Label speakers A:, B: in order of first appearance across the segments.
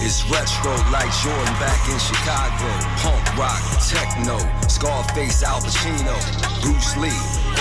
A: It's retro like Jordan back in Chicago. Punk rock, techno, Scarface, Al Pacino, Bruce Lee,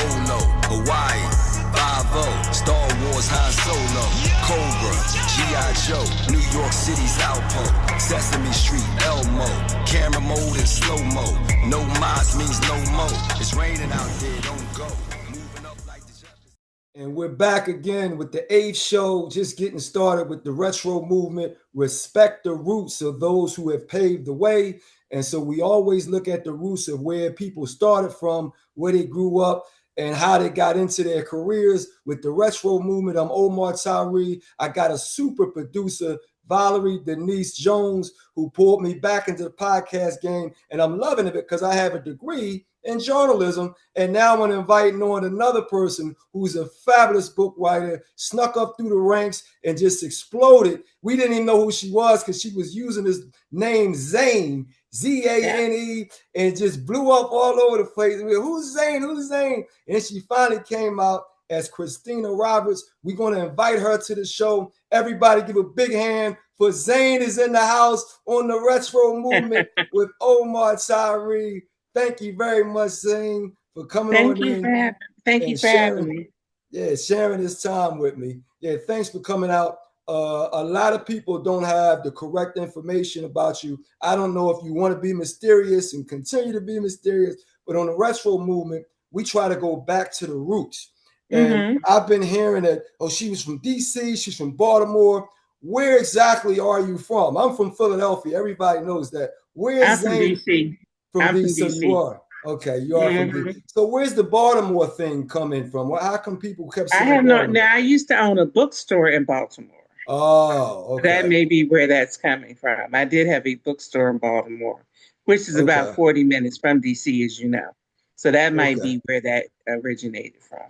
A: Olo, Hawaii, 5-0, Star Wars, Han Solo, Cobra, G.I. Joe, New York City's Outpost, Sesame Street, Elmo, camera mode and slow-mo. No mods means no mo. It's raining out there, don't go. Moving up like the Jeffersons.
B: And we're back again with the 8th show, just getting started with the retro movement. Respect the roots of those who have paved the way. And so we always look at the roots of where people started from, where they grew up, and how they got into their careers with the retro movement. I'm Omar Tyree. I got a super producer, Valerie, Denise Jones, who pulled me back into the podcast game. And I'm loving it because I have a degree in journalism. And now I'm inviting on another person who's a fabulous book writer, snuck up through the ranks and just exploded. We didn't even know who she was because she was using this name ZANE, Z-A-N-E, and just blew up all over the place. Who's ZANE? Who's ZANE? And she finally came out as Kristina Roberts. We're going to invite her to the show. Everybody give a big hand for ZANE is in the house on the retro movement with Omar Tyree. Thank you very much, ZANE, for coming on in.
C: Thank you for having me.
B: Yeah, sharing this time with me. Yeah, thanks for coming out. A lot of people don't have the correct information about you. I don't know if you want to be mysterious and continue to be mysterious, but on the retro movement, we try to go back to the roots. And I've been hearing that, oh, she was from DC, she's from Baltimore. Where exactly are you from? I'm from Philadelphia. Everybody knows that.
C: I'm from DC.
B: From
C: I'm
B: DC.
C: from
B: So you are. Okay, you are from DC. So where's the Baltimore thing coming from? Well, how come people kept saying
C: I used to own a bookstore in Baltimore.
B: Oh, okay.
C: That may be where that's coming from. I did have a bookstore in Baltimore, which is about 40 minutes from DC, as you know. So that might be where that originated from.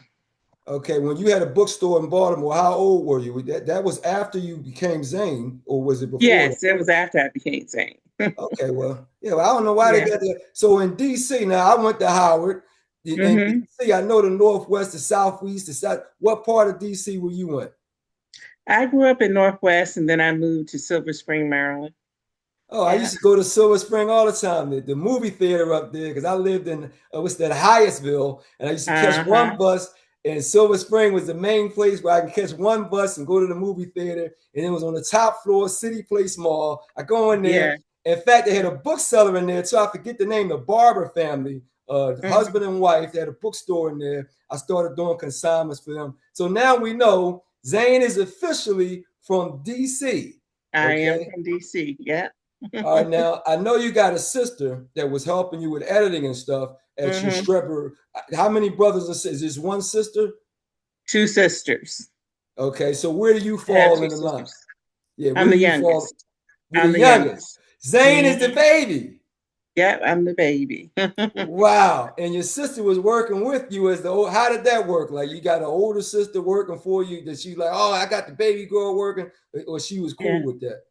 B: Okay, when you had a bookstore in Baltimore, how old were you? That was after you became ZANE, or was it before?
C: Yes, it was after I became ZANE.
B: Okay, well, yeah, well, I don't know why they got that. So in DC, now I went to Howard. In DC, I know the Northwest, the Southeast, the South. What part of DC were you in?
C: I grew up in Northwest, and then I moved to Silver Spring, Maryland.
B: Oh, I used to go to Silver Spring all the time, the movie theater up there, because I lived in, Hyattsville, and I used to catch one bus, and Silver Spring was the main place where I could catch one bus and go to the movie theater, and it was on the top floor, City Place Mall. I go in there. In fact, they had a bookseller in there, too. I forget the name, the Barber family, husband and wife. They had a bookstore in there. I started doing consignments for them. So now we know ZANE is officially from DC.
C: I am from DC, yeah.
B: All right, now I know you got a sister that was helping you with editing and stuff at SUSCRIBE. How many brothers and sisters? Is this one sister?
C: 2 sisters.
B: Okay, so where do you fall in the line? Yeah,
C: I'm the youngest.
B: I'm the youngest. ZANE is the baby.
C: Yeah, I'm the baby.
B: Wow. And your sister was working with you as how did that work? Like you got an older sister working for you that she like, oh, I got the baby girl working, or she was cool with that?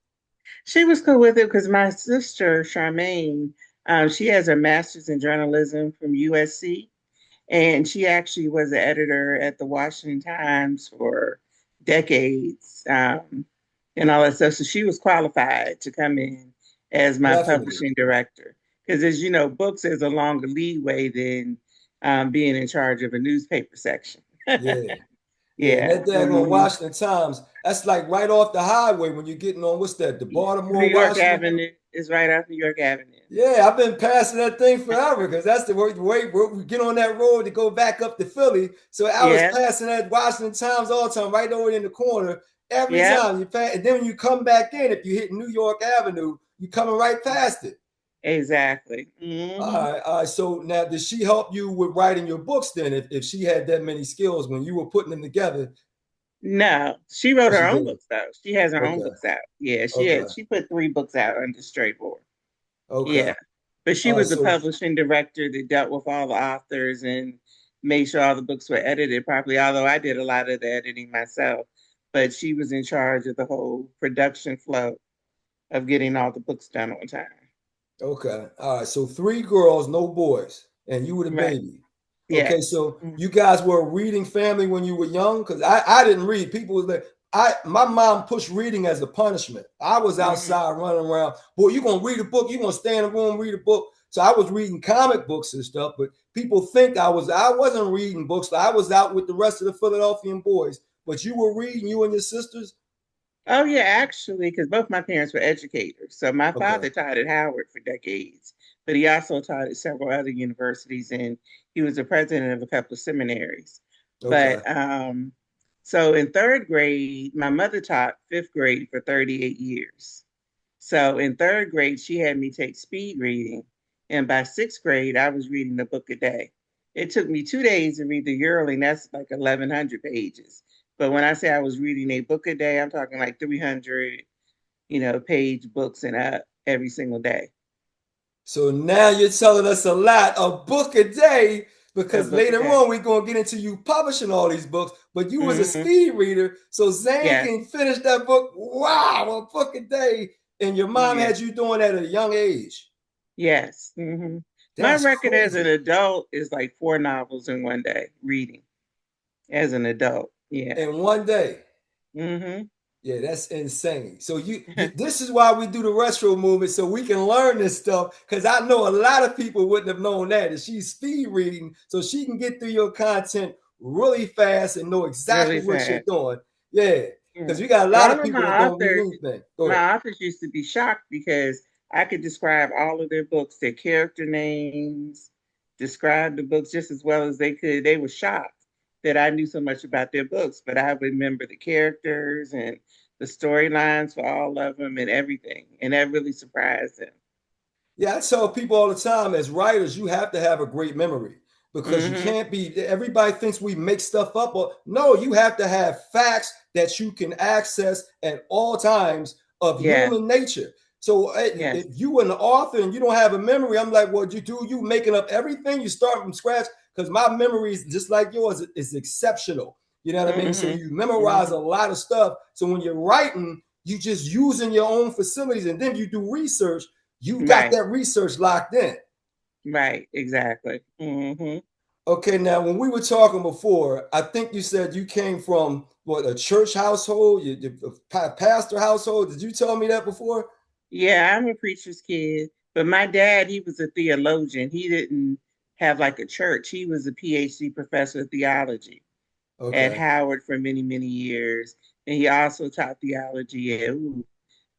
C: She was cool with it because my sister, Charmaine, she has her master's in journalism from USC. And she actually was the editor at the Washington Times for decades and all that stuff. So she was qualified to come in as my publishing director. Because as you know, books is a longer leeway than being in charge of a newspaper section.
B: Yeah. That daggone Washington Times, that's like right off the highway when you're getting on, what's that, the Baltimore,
C: New York
B: Washington?
C: Avenue is right off New York Avenue.
B: Yeah, I've been passing that thing forever because that's the way we get on that road to go back up to Philly. So I was passing that Washington Times all the time, right over in the corner. Every time you pass, and then when you come back in, if you hit New York Avenue, you're coming right past it.
C: Exactly.
B: All right. So now, did she help you with writing your books then? If she had that many skills when you were putting them together?
C: No, she wrote her own books out. She has her own books out. Yeah, she put 3 books out under straight board.
B: Okay.
C: Yeah, but she was the publishing director that dealt with all the authors and made sure all the books were edited properly. Although I did a lot of the editing myself, but she was in charge of the whole production flow of getting all the books done on time.
B: Okay. All right. So 3 girls, no boys, and you were the baby.
C: Yeah.
B: Okay. So you guys were a reading family when you were young? Because I didn't read. People was like, my mom pushed reading as a punishment. I was outside running around. Boy, you gonna read a book? You gonna stay in the room read a book? So I was reading comic books and stuff, but people think I wasn't reading books. I was out with the rest of the Philadelphian boys. But you were reading, you and your sisters?
C: Oh yeah, actually, because both my parents were educators. So my
B: Okay.
C: father taught at Howard for decades, but he also taught at several other universities, and he was the president of a couple of seminaries.
B: Okay.
C: But so in third grade, my mother taught fifth grade for 38 years. So in third grade, she had me take speed reading, and by sixth grade, I was reading a book a day. It took me 2 days to read the Yearling. That's like 1,100 pages. But when I say I was reading a book a day, I'm talking like 300, page books and up every single day.
B: So now you're telling us a lot, a book a day,
C: A
B: because
C: book a
B: later
C: day.
B: on we're gonna get into you publishing all these books, but you was a
C: Mm-hmm.
B: speed reader, so Zane
C: Yes.
B: can finish that book. Wow, a book a day. And your mom
C: Yeah.
B: had you doing that at a young age.
C: Yes. Mm-hmm. My
B: That's
C: record as an
B: crazy.
C: adult is like 4 novels in one day reading as an adult. Yeah.
B: In one day.
C: Mm-hmm.
B: Yeah, that's insane. So this is why we do the retro movement, so we can learn this stuff. Because I know a lot of people wouldn't have known that. And she's speed reading, so she can get through your content really fast and know exactly
C: Really
B: what you're
C: fast.
B: doing. Yeah,
C: Yeah.
B: because we got a
C: And
B: lot
C: all
B: of
C: of
B: people that don't read
C: authors,
B: anything. Go ahead.
C: my authors used to be shocked because I could describe all of their books, their character names, describe the books just as well as they could. They were shocked that I knew so much about their books, but I remember the characters and the storylines for all of them and everything. And that really surprised them.
B: Yeah, I tell people all the time, as writers, you have to have a great memory because you
C: Mm-hmm.
B: can't be, everybody thinks we make stuff up. Or no, you have to have facts that you can access at all times of
C: Yeah.
B: human nature. So
C: Yes.
B: if you an author and you don't have a memory, I'm like, well, you making up everything? You start from scratch? Because my memory is just like yours, is exceptional. You know what I mean? So
C: Mm-hmm.
B: you memorize
C: Mm-hmm.
B: a lot of stuff. So when you're writing, you just using your own facilities, and then you do research, you got
C: Right.
B: that research locked in.
C: Right. Exactly. Mm-hmm.
B: Okay, now when we were talking before, I think you said you came from what, a church household, a pastor household. Did you tell me that before?
C: Yeah, I'm a preacher's kid, but my dad, he was a theologian. He didn't have like a church. He was a PhD professor of theology at
B: Okay.
C: Howard for many, many years. And he also taught theology at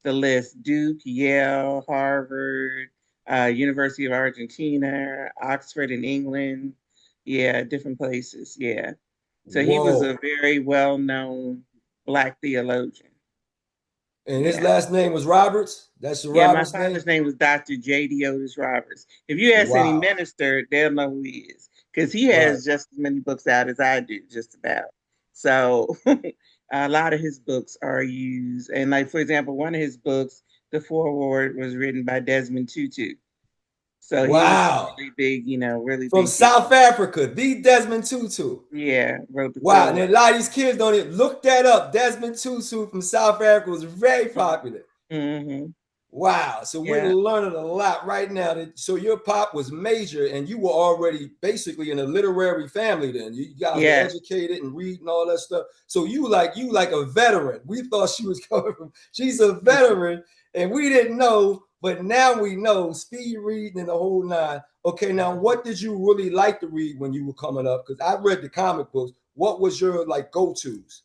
C: the list: Duke, Yale, Harvard, University of Argentina, Oxford in England. Yeah, different places. Yeah. So he was a
B: Whoa.
C: very well-known Black theologian.
B: And his
C: Yeah.
B: last name was Roberts. That's your
C: Yeah, my
B: Roberts name?
C: father's name was Dr. J.D. Otis Roberts. If you ask any
B: Wow.
C: minister, they'll know who he is because he
B: Right.
C: has just as many books out as I do, just about. So a lot of his books are used. And, like, for example, one of his books, the foreword was written by Desmond Tutu. So he was a
B: Wow.
C: really big, really
B: From
C: big deal.
B: South Africa, the Desmond Tutu.
C: Yeah, wrote the
B: Wow. And a
C: foreword.
B: lot of these kids don't even look that up. Desmond Tutu from South Africa was very popular.
C: Mm-hmm.
B: Wow. So we're
C: Yeah.
B: learning a lot right now. So your pop was major and you were already basically in a literary family then. You guys were
C: Yes.
B: educated and reading all that stuff. So you like a veteran. We thought she was coming from, she's a veteran and we didn't know, but now we know, speed reading and the whole nine. Okay, now what did you really like to read when you were coming up? Because I read the comic books. What was your like go-tos?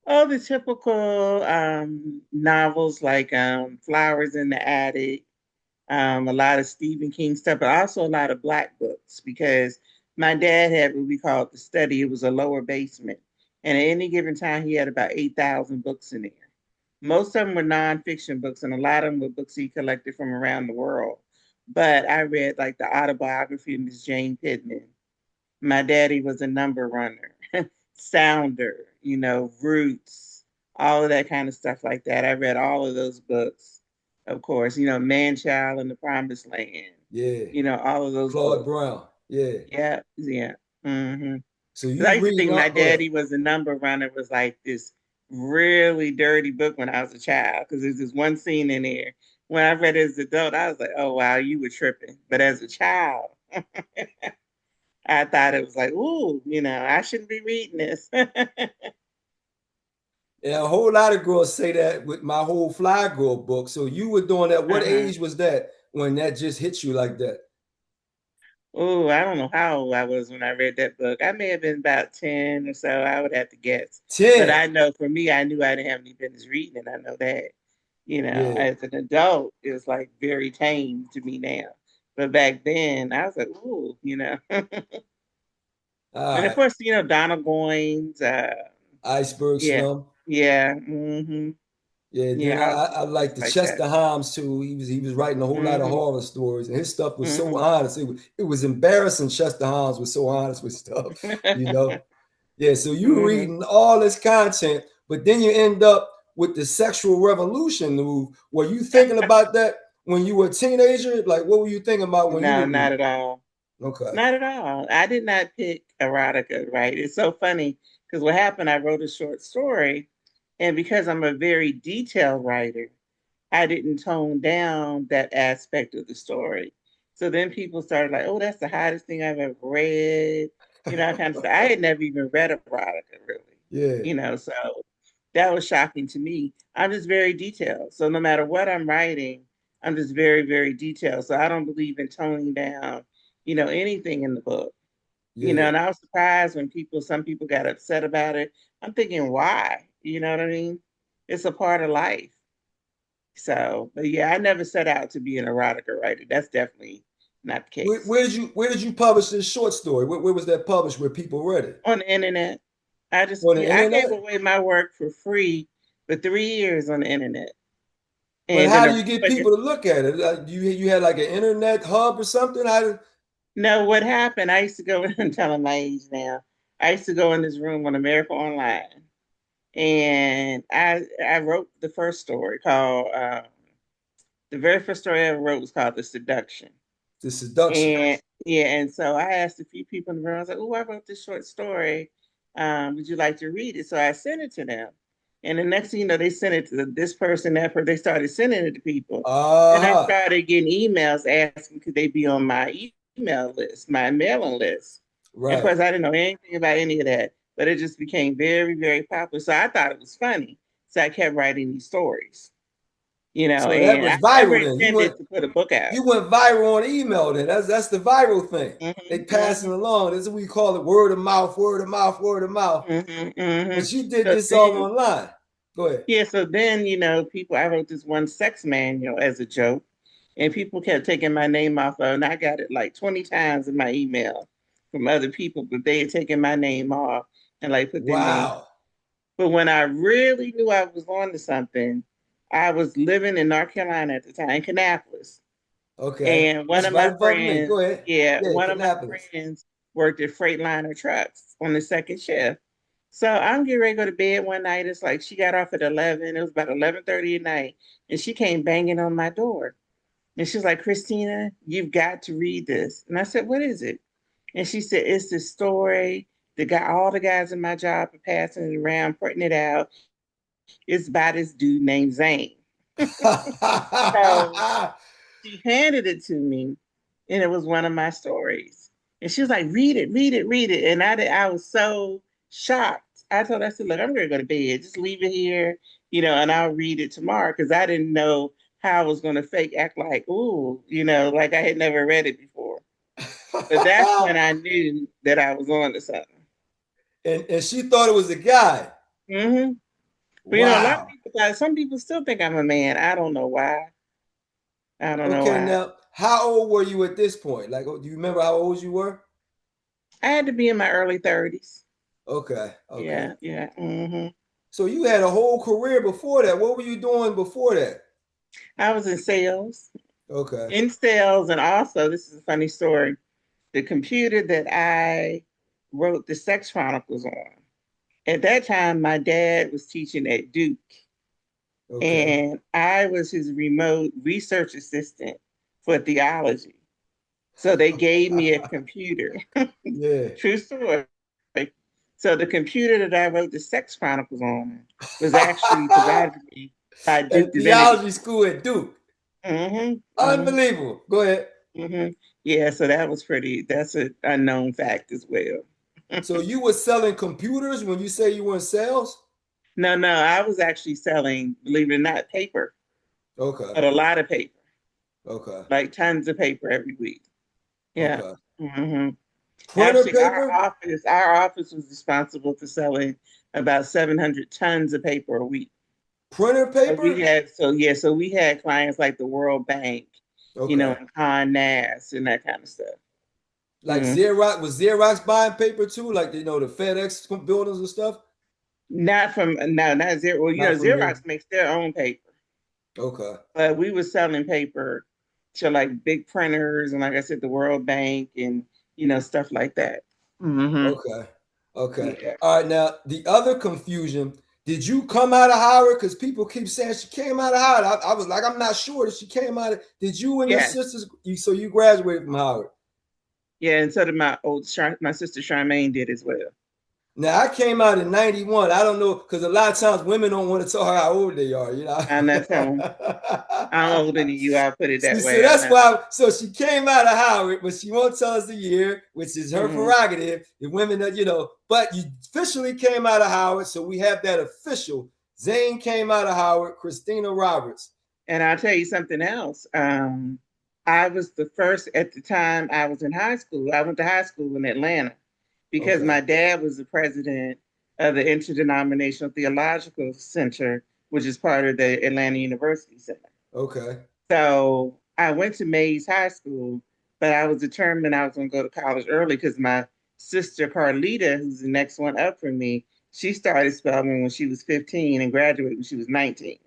C: Oh, the typical novels like Flowers in the Attic, a lot of Stephen King stuff, but also a lot of Black books because my dad had what we called the study. It was a lower basement. And at any given time, he had about 8,000 books in there. Most of them were nonfiction books, and a lot of them were books he collected from around the world. But I read like the autobiography of Miss Jane Pittman. My daddy was a number runner, Sounder, Roots, all of that kind of stuff like that. I read all of those books, of course, Man Child and the Promised Land,
B: Yeah.
C: all of those
B: Claude
C: books.
B: Brown. Yeah.
C: Yeah, yeah. Mm-hmm.
B: So
C: 'Cause I
B: you
C: used to
B: reading
C: think my
B: up, go ahead.
C: daddy was a number runner was like this really dirty book when I was a child because there's this one scene in there. When I read it as an adult, I was like, oh, wow, you were tripping. But as a child, I thought it was like, ooh, I shouldn't be reading this.
B: And a whole lot of girls say that with my whole Fly Girl book. So you were doing that. What
C: Uh-huh.
B: age was that when that just hit you like that?
C: Oh, I don't know how old I was when I read that book. I may have been about 10 or so. I would have to guess. But
B: 10.
C: I know for me, I knew I didn't have any business reading it. I know that.
B: Yeah.
C: As an adult, it was like very tame to me now. But back then, I was like, ooh.
B: All
C: And of
B: right.
C: course, Donald Goines.
B: Iceberg
C: Yeah,
B: Slim.
C: yeah, mm-hmm.
B: Yeah, then
C: Yeah, all
B: I like the
C: like that.
B: Chester Himes too. He was writing a whole lot of
C: Mm-hmm,
B: horror stories, and his stuff was so
C: mm-hmm.
B: honest. It was embarrassing. Chester Himes was so honest with stuff, you know. Yeah, so you were
C: Mm-hmm.
B: reading all this content, but then you end up with the sexual revolution move. Were you thinking about that when you were a teenager? Like, what were you thinking about when you
C: No,
B: were
C: not
B: reading?
C: at all.
B: Okay.
C: Not at all. I did not pick erotica, right? It's so funny because what happened, I wrote a short story, and because I'm a very detailed writer, I didn't tone down that aspect of the story. So then people started like, oh, that's the hottest thing I've ever read. Kind of stuff. I had never even read erotica really,
B: Yeah,
C: so that was shocking to me. I'm just very detailed. So no matter what I'm writing, I'm just very, very detailed. So I don't believe in toning down, anything in the book.
B: yeah,
C: And I was surprised when some people got upset about it. I'm thinking, why? You know what I mean? It's a part of life. So, but yeah, I never set out to be an erotica writer. That's definitely not the
B: Where,
C: case.
B: where did you where did you publish this short story? Where was that published where people read it?
C: On the internet,
B: On the
C: I gave
B: internet?
C: away my work for free for 3 years on the internet.
B: But
C: And then
B: how do you get people to look at it? You had like an internet hub or something?
C: no, what happened? I used to go and telling my age now. I used to go in this room on America Online, and I wrote the first story called the very first story I ever wrote was called The Seduction.
B: the seduction?
C: And yeah, and so I asked a few people in the room. I was like, "Oh, I wrote this short story. Would you like to read it?" So I sent it to them, and the next thing you know, they sent it to this person, that person. They started sending it to people. Then I
B: Uh-huh.
C: started getting emails asking could they be on my email list, my mailing list. And of
B: Right.
C: course, I didn't know anything about any of that, but it just became very, very popular. So I thought it was funny. So I kept writing these stories,
B: So that
C: and
B: was
C: I never
B: viral then. You
C: intended
B: went
C: to put a book out.
B: you went viral on email then. That's the viral thing. They
C: Hmm.
B: passing along. That's what we call it, word of mouth, word of mouth, word of mouth.
C: Hmm. Hmm.
B: But you did
C: So
B: this all
C: then,
B: online. Go ahead.
C: yeah, so then, people, I wrote this one sex manual as a joke, and people kept taking my name off of it, and I got it like 20 times in my email from other people, but they had taken my name off and like put their name.
B: Wow.
C: But when I really knew I was on to something, I was living in North Carolina at the time, Kannapolis.
B: Okay.
C: And one
B: That's
C: of
B: right
C: my
B: above me.
C: friends,
B: Go ahead.
C: yeah,
B: Yeah,
C: one of my
B: Kannapolis.
C: friends worked at Freightliner Trucks on the second shift. So I'm getting ready to go to bed one night. It's like she got off at 11. It was about 11:30 at night. And she came banging on my door. And she's like, Kristina, you've got to read this. And I said, what is it? And she said, it's this story. All the guys in my job are passing it around, putting it out. It's by this dude named Zane. So she handed it to me, and it was one of my stories. And she was like, "Read it, read it, read it." And I was so shocked. I told her, I said, "Look, I'm going to go to bed. Just leave it here, and I'll read it tomorrow," because I didn't know how I was going to fake act like, ooh, like I had never read it before. But that's when I knew that I was on to something.
B: and she thought it was a guy.
C: Hmm. But a lot of
B: Wow.
C: people, some people still think I'm a man. I don't know why. I don't know
B: Okay,
C: why.
B: now how old were you at this point? Like, do you remember how old you were?
C: I had to be in my early 30s.
B: Okay, okay.
C: Yeah, yeah. Hmm.
B: So you had a whole career before that. What were you doing before that?
C: I was in sales,
B: Okay.
C: and also, this is a funny story. The computer that I wrote the Sex Chronicles on, at that time, my dad was teaching at Duke,
B: Okay.
C: and I was his remote research assistant for theology. So they gave me a computer.
B: Yeah.
C: True story. So the computer that I wrote the Sex Chronicles on was actually provided to me by Duke
B: At
C: Divinity
B: theology
C: School.
B: school at Duke.
C: Hmm. Hmm.
B: Unbelievable. Go ahead.
C: Hmm. Yeah, so that's an unknown fact as well.
B: So you were selling computers when you say you were in sales?
C: No, no, I was actually selling, believe it or not, paper,
B: Okay.
C: but a lot of paper,
B: Okay.
C: like tons of paper every week. Yeah.
B: Okay.
C: hmm
B: Printer
C: Actually,
B: paper?
C: our office was responsible for selling about 700 tons of paper a week.
B: Printer
C: So we
B: paper?
C: had, so we had clients like the World Bank,
B: Okay.
C: and Con Nast and that kind of stuff.
B: Like
C: Mhm.
B: Xerox, was Xerox buying paper too? Like, the FedEx buildings and stuff?
C: Not from, no, not Xerox. Well,
B: Not from
C: Xerox
B: them.
C: makes their own paper,
B: Okay.
C: but we were selling paper to like big printers and, like I said, the World Bank and stuff like that. hmm
B: Okay. Okay.
C: Yeah.
B: All right. Now, the other confusion, did you come out of Howard? Because people keep saying she came out of Howard. I was like, I'm not sure that she came out of. Did you and your
C: Yes.
B: sisters? So you graduated from Howard.
C: Yeah. And so did my sister Charmaine did as well.
B: Now, I came out in 91. I don't know, because a lot of times women don't want to tell her how old they are,
C: I'm not telling. I'm older than you. I'll put it
B: See,
C: that
B: so
C: way. I'm
B: that's
C: not.
B: why. So she came out of Howard, but she won't tell us the year, which is her
C: hmm
B: prerogative. The women that. But you officially came out of Howard, so we have that official. Zane came out of Howard. Kristina Roberts.
C: And I'll tell you something else. I was the first at the time I was in high school. I went to high school in Atlanta because
B: Okay.
C: my dad was the president of the Interdenominational Theological Center, which is part of the Atlanta University Center.
B: Okay.
C: So I went to Mays High School, but I was determined I was going to go to college early because my sister Carlita, who's the next one up from me, she started Spelman when she was 15 and graduated when she was 19.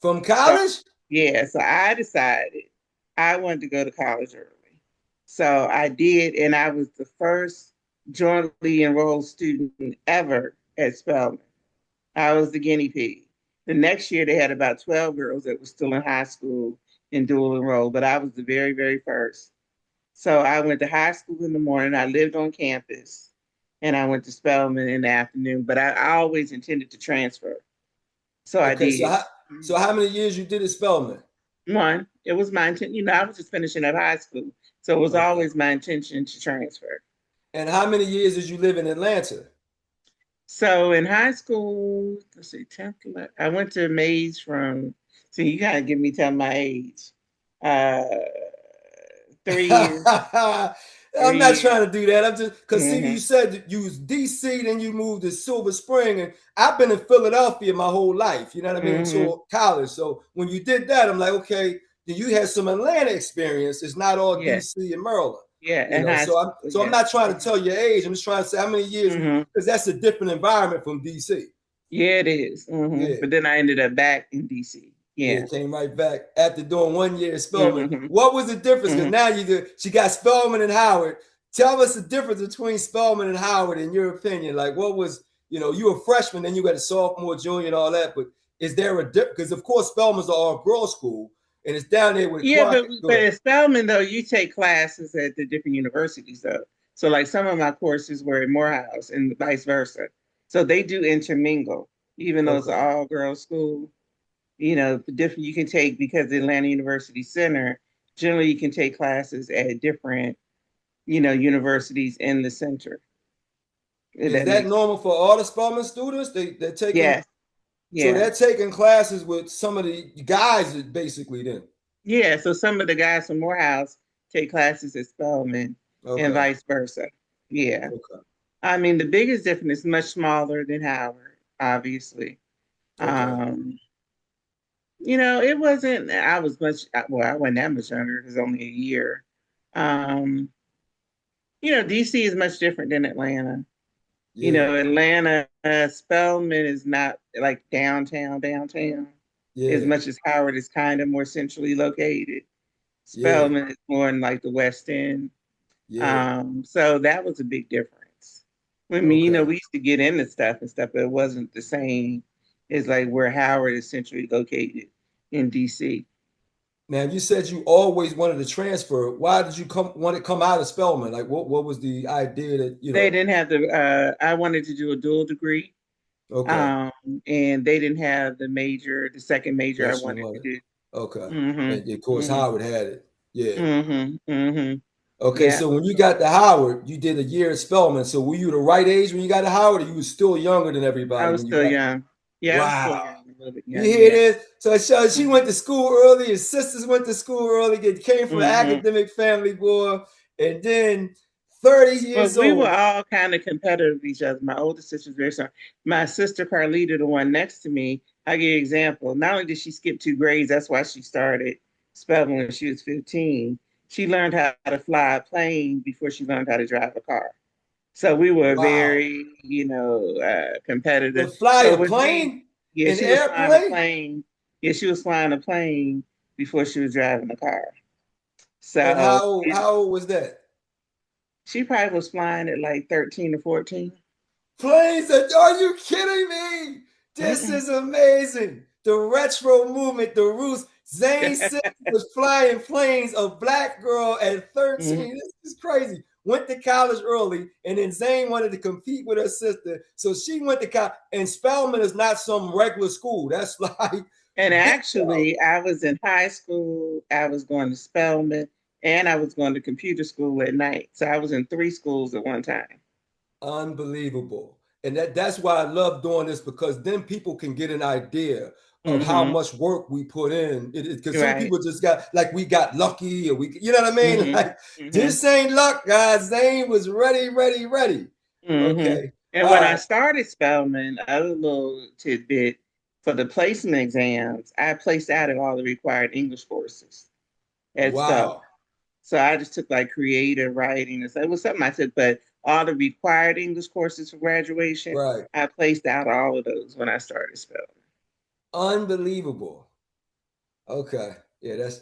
B: From
C: So
B: college?
C: yeah, so I decided I wanted to go to college early. So I did, and I was the first jointly enrolled student ever at Spelman. I was the guinea pig. The next year, they had about 12 girls that were still in high school and dual enrolled, but I was the very, very first. So I went to high school in the morning. I lived on campus, and I went to Spelman in the afternoon. But I always intended to transfer, so I
B: Okay. So
C: did.
B: how many years you did at Spelman?
C: One, it was my intention. I was just finishing up high school, so it was
B: Okay.
C: always my intention to transfer.
B: And how many years did you live in Atlanta?
C: So in high school, let's see, 10th, I went to Mays from. See, you gotta give me tell my age. Uh, 3 years.
B: I'm not
C: 3 years.
B: trying to do that. I'm just because see,
C: hmm
B: you said that you was DC, then you moved to Silver Spring, and I've been in Philadelphia my whole life. You know what I mean?
C: hmm
B: Until college. So when you did that, I'm like, okay, then you had some Atlanta experience. It's not all
C: Yeah,
B: DC and Maryland.
C: yeah, in high
B: So I'm
C: school.
B: so I'm
C: Yeah.
B: not trying to tell your age. I'm just trying to say how many years
C: hmm
B: because that's a different environment from DC.
C: Yeah, it is.
B: Yeah.
C: But then I ended up back in DC.
B: Yeah,
C: Yeah.
B: came right back after doing 1 year at Spelman.
C: hmm
B: What was the difference? Because
C: hmm
B: now she got Spelman and Howard. Tell us the difference between Spelman and Howard in your opinion. Like what was, you were a freshman, then you got a sophomore, junior, and all that. But is there a difference? Because of course Spelman's an all-girls school, and it's down there with
C: Yeah,
B: Clark. Go
C: but
B: ahead.
C: at Spelman though, you take classes at the different universities though. So like some of my courses were at Morehouse and vice versa. So they do intermingle, even though it's an
B: Okay.
C: all girls school. The different you can take because the Atlanta University Center. Generally, you can take classes at different, universities in the center. If
B: Is
C: that
B: that
C: makes
B: normal for all the Spelman students? They're taking
C: yes,
B: so
C: yeah,
B: they're taking classes with some of the guys basically then.
C: yeah. So some of the guys from Morehouse take classes at Spelman and
B: Okay.
C: vice versa. Yeah.
B: Okay.
C: I mean, the biggest difference is much smaller than Howard, obviously.
B: Okay.
C: Um, it wasn't, I was much, well, I wasn't that much younger. It was only a year. Um, DC is much different than Atlanta.
B: Yeah.
C: Atlanta, Spelman is not like downtown, as
B: Yeah.
C: much as Howard is kind of more centrally located.
B: Yeah.
C: Spelman is more in like the West End.
B: Yeah.
C: So that was a big difference. I mean,
B: Okay.
C: we used to get into stuff and stuff, but it wasn't the same as like where Howard is centrally located in DC.
B: Now, you said you always wanted to transfer. Why did you want to come out of Spelman? Like, what was the idea
C: They didn't have I wanted to do a dual degree.
B: Okay,
C: Um, and they didn't have the second major I
B: that you
C: wanted to
B: wanted.
C: do.
B: Okay, and of
C: Mm-hmm.
B: course
C: Mm-hmm.
B: Howard had it. Yeah.
C: Mm-hmm. Mm-hmm.
B: Okay,
C: Yeah.
B: so when you got to Howard, you did a year at Spelman. So were you the right age when you got to Howard, or you were still younger than
C: I
B: everybody
C: was
B: when you
C: still
B: got?
C: young. Yeah, I was 4 years,
B: Wow.
C: a little bit
B: You
C: younger.
B: hear
C: Yeah.
B: this? So she went to school early. His sisters went to school early. It came from an
C: Mm-hmm.
B: academic family, boy. And then 30
C: Well,
B: years
C: we were
B: old.
C: all kind of competitive with each other. My older sister was very strong. My sister Carlita, the one next to me, I give you an example. Not only did she skip 2 grades, that's why she started spelling when she was 15. She learned how to fly a plane before she learned how to drive a car. So we were
B: Wow.
C: very, competitive.
B: But fly
C: So
B: a
C: with me,
B: plane?
C: yeah,
B: An
C: she was flying a
B: airplane?
C: plane. Yeah, she was flying a plane before she was driving a car.
B: And
C: So
B: how old was that?
C: she probably was flying at like 13 or 14.
B: Planes? Are you kidding me? This
C: Mm-mm.
B: is amazing. The retro movement, the roots. Zane Simmons was flying planes. A black girl at
C: Mhm.
B: 13. This is crazy. Went to college early, and then Zane wanted to compete with her sister. So she went to college. And Spelman is not some regular school. That's like
C: And
B: big time.
C: actually, I was in high school, I was going to Spelman, and I was going to computer school at night. So I was in 3 schools at one time.
B: Unbelievable. And that's why I love doing this, because then people can get an idea of how
C: Hmm.
B: much work we put in. Because some
C: Right.
B: people just got like we got lucky, or you know what I mean?
C: Hmm.
B: Like
C: Hmm.
B: this ain't luck, guys. Zane was ready, ready, ready.
C: Hmm.
B: Okay.
C: And
B: All
C: when I
B: right.
C: started Spelman, a little tidbit for the placement exams, I placed out of all the required English courses at Spelman.
B: Wow.
C: So I just took like creative writing and so it was something I took, but all the required English courses for graduation,
B: Right.
C: I placed out all of those when I started spelling.
B: Unbelievable. Okay. Yeah, that's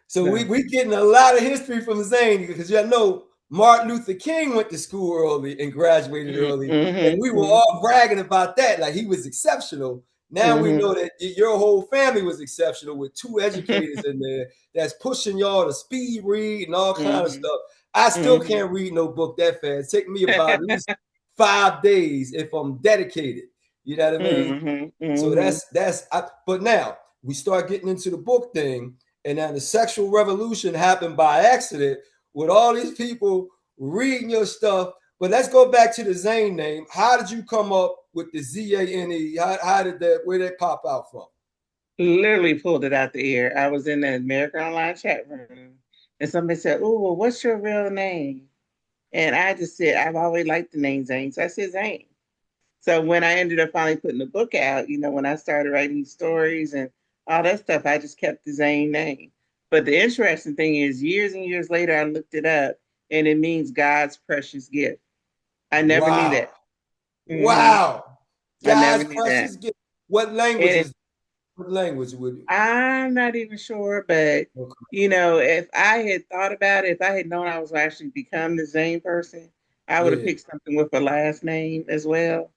B: so we
C: So,
B: we getting a lot of history from Zane, because you know Martin Luther King went to school early and graduated early, and
C: mm-hmm,
B: we were all
C: mm-hmm,
B: bragging about that, like he was exceptional. Now we
C: mm-hmm.
B: know that your whole family was exceptional with 2 educators in there that's pushing y'all to speed read and all kind of
C: Mm-hmm.
B: stuff. I still
C: Mm-hmm.
B: can't read no book that fast. Take me about at least 5 days if I'm dedicated. You know what I mean?
C: Mm-hmm.
B: So
C: Mm-hmm.
B: but now we start getting into the book thing, and now the sexual revolution happened by accident with all these people reading your stuff. But let's go back to the Zane name. How did you come up with the ZANE? How did that, where did that pop out from?
C: Literally pulled it out the air. I was in the American Online chat room and somebody said, "Oh, well, what's your real name?" And I just said, "I've always liked the name Zane." So I said Zane. So when I ended up finally putting the book out, when I started writing stories and all that stuff, I just kept the Zane name. But the interesting thing is, years and years later, I looked it up, and it means God's precious gift. I never knew
B: Wow.
C: that. Hmm.
B: Wow.
C: I never
B: God's
C: knew that.
B: precious gift. What language
C: And
B: is what language would you?
C: I'm not even sure, but
B: Okay.
C: if I had thought about it, if I had known I was actually become the Zane person, I would have
B: Yeah,
C: picked something with a last name as well,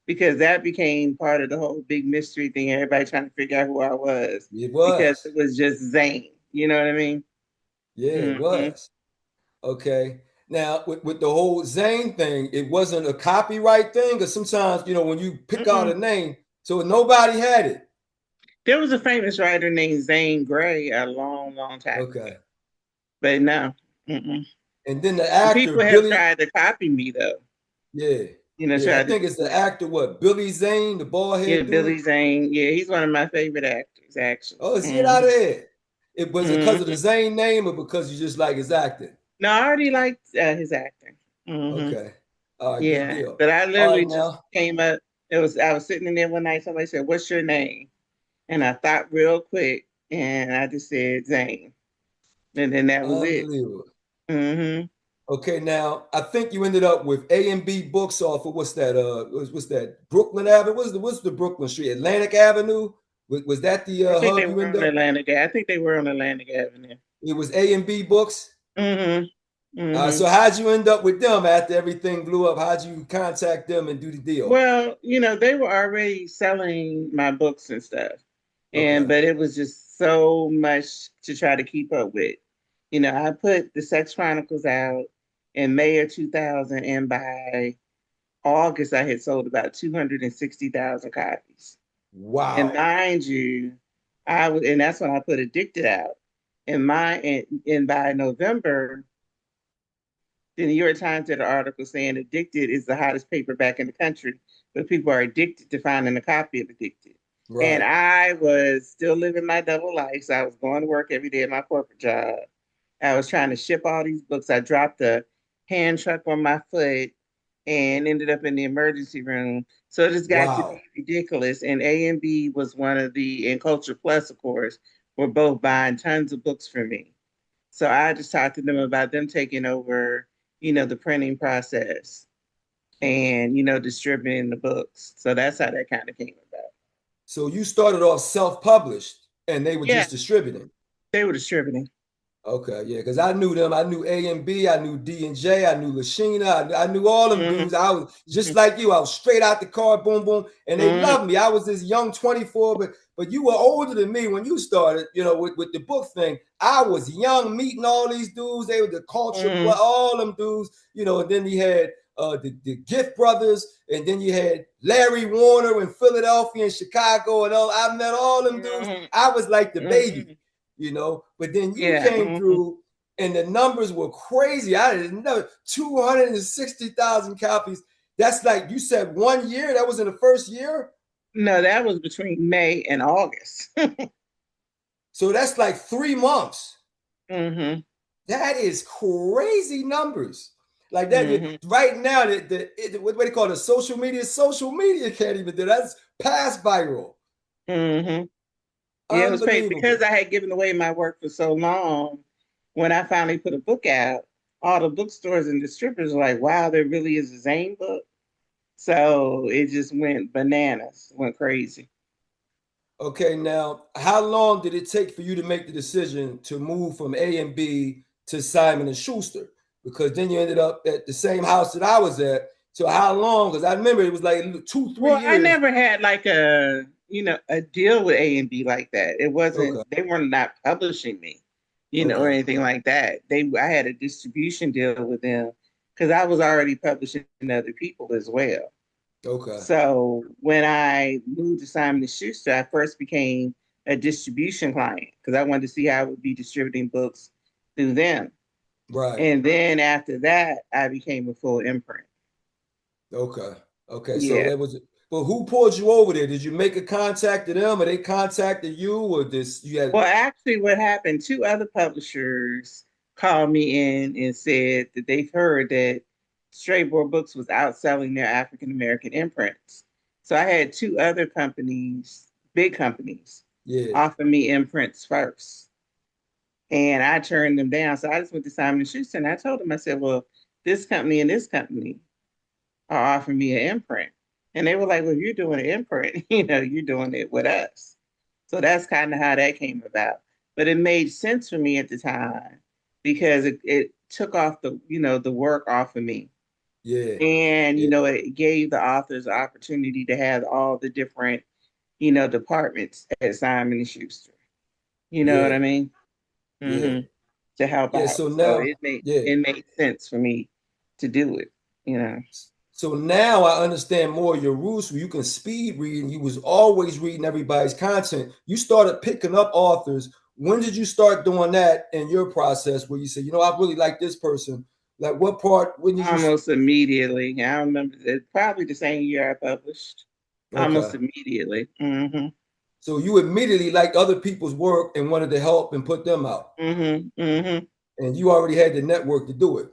C: because that became part of the whole big mystery thing. Everybody trying to figure out who I was
B: it
C: because
B: was.
C: it was just Zane. You know what I mean?
B: Yeah, it
C: Hmm.
B: was. Okay. Now, with the whole Zane thing, it wasn't a copyright thing, because sometimes, when you pick out
C: Mm-mm.
B: a name, so nobody had it.
C: There was a famous writer named Zane Grey a long, long time ago,
B: Okay.
C: but no. Mm-mm.
B: And then the
C: And
B: actor,
C: people have
B: Billy,
C: tried to copy me though.
B: yeah. Yeah, I
C: Tried to
B: think
C: do
B: it's the
C: like,
B: actor, what, Billy Zane, the bald
C: yeah,
B: head dude?
C: Billy Zane. Yeah, he's one of my favorite actors, actually.
B: Oh, is he out
C: Hmm.
B: of there? It was it because of the
C: Hmm.
B: Zane name, or because you just like his acting?
C: No, I already liked his acting. Hmm.
B: Okay. All right, good
C: Yeah,
B: deal.
C: but I
B: All
C: literally
B: right,
C: just
B: now.
C: came up. I was sitting in there one night. Somebody said, "What's your name?" And I thought real quick, and I just said Zane, and then that was it.
B: Unbelievable.
C: Hmm.
B: Okay, now I think you ended up with A&B Books off of what's that? What's that? Brooklyn Avenue? What's the Brooklyn Street? Atlantic Avenue? Was that the
C: I think they
B: hub you
C: were
B: ended
C: on
B: up?
C: Atlantic. I think they were on Atlantic Avenue.
B: It was A&B Books.
C: Hmm. Hmm.
B: So how'd you end up with them after everything blew up? How'd you contact them and do the deal?
C: Well, they were already selling my books and stuff,
B: Okay.
C: but it was just so much to try to keep up with. I put the Sex Chronicles out in May of 2000, and by August, I had sold about 260,000 copies. And
B: Wow.
C: mind you, and that's when I put Addicted out. And by November, the New York Times did an article saying Addicted is the hottest paperback in the country but people are addicted to finding a copy of Addicted. And
B: Right.
C: I was still living my double life. So I was going to work every day at my corporate job. I was trying to ship all these books. I dropped a hand truck on my foot and ended up in the emergency room. So it just got to be
B: Wow.
C: ridiculous. And A and B was one of the, and Culture Plus, of course, were both buying tons of books for me. So I just talked to them about them taking over, the printing process and, distributing the books. So that's how that kind of came about.
B: So you started off self-published and they were
C: Yeah,
B: just distributing.
C: they were distributing.
B: Okay, yeah, because I knew them. I knew A and B. I knew D and J. I knew Lashina. I knew all them
C: Mm-hmm.
B: dudes. I was just like you. I was straight out the car, boom, boom, and they
C: Mm-hmm.
B: loved me. I was this young 24, but you were older than me when you started. With the book thing. I was young, meeting all these dudes. They were the culture plus
C: Mm-hmm.
B: all them dudes. And then you had the Gift Brothers, and then you had Larry Warner in Philadelphia and Chicago, and all. I met all them dudes. I was like the baby.
C: Mm-hmm.
B: But then you
C: Yeah.
B: came
C: Mm-hmm.
B: through and the numbers were crazy. I didn't know 260,000 copies. That's like you said 1 year. That was in the first year.
C: No, that was between May and August.
B: So that's like 3 months.
C: Mm-hmm.
B: That is crazy numbers. Like that
C: Mm-hmm.
B: right now, what do they call it? Social media can't even do that. That's past viral.
C: Mm-hmm. Yeah, it was crazy because
B: Unbelievable.
C: I had given away my work for so long. When I finally put a book out, all the bookstores and distributors were like, wow, there really is a Zane book. So it just went bananas, went crazy.
B: Okay, now how long did it take for you to make the decision to move from A and B to Simon and Schuster? Because then you ended up at the same house that I was at. So how long? Because I remember it was like 2, 3
C: Well, I
B: years.
C: never had like a deal with A and B like that. It
B: Okay,
C: wasn't, they were not publishing me, or
B: okay,
C: anything like that. I had a distribution deal with them because I was already publishing other people as well.
B: okay,
C: So when I moved to Simon and Schuster, I first became a distribution client because I wanted to see how I would be distributing books through them.
B: right,
C: And then after that, I became a full imprint.
B: okay, okay. So
C: Yeah.
B: that was. But who pulled you over there? Did you make a contact to them, or they contacted you, or this you had?
C: Well, actually, what happened, two other publishers called me in and said that they've heard that Straight Board Books was outselling their African American imprints. So I had two other companies, big companies,
B: Yeah,
C: offer me imprints first. And I turned them down. So I just went to Simon and Schuster and I told them, I said, well, this company and this company are offering me an imprint. And they were like, well, if you're doing an imprint, you're doing it with us. So that's kind of how that came about. But it made sense for me at the time because it took off the work off of me.
B: yeah,
C: And,
B: yeah,
C: it gave the authors the opportunity to have all the different, departments at Simon and Schuster. You know what
B: yeah,
C: I mean?
B: yeah,
C: Mm-hmm. To help
B: yeah.
C: out.
B: So
C: So
B: now, yeah.
C: it made sense for me to do it.
B: So now I understand more your roots where you can speed read and you was always reading everybody's content. You started picking up authors. When did you start doing that in your process where you say, I really like this person? Like what part, when did you?
C: Almost immediately. I remember it, probably the same year I published.
B: Okay.
C: Almost immediately. Mm-hmm.
B: So you immediately liked other people's work and wanted to help and put them out.
C: Mm-hmm. Mm-hmm.
B: And you already had the network to do it.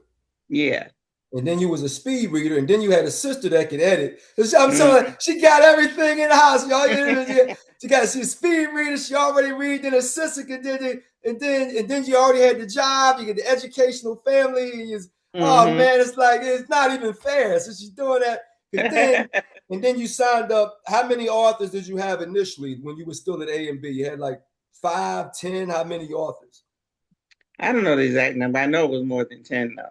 C: Yeah.
B: And then you was a speed reader, and then you had a sister that could edit. I'm
C: Mm-hmm.
B: saying she got everything in the house, y'all. She's a speed reader. She already read. Then a sister could did it, and then you already had the job. You get the educational family. Oh
C: Mm-hmm.
B: man, it's like it's not even fair. So she's doing that, and then you signed up. How many authors did you have initially when you were still at A and B? You had like 5, 10. How many authors?
C: I don't know the exact number. I know it was more than 10 though.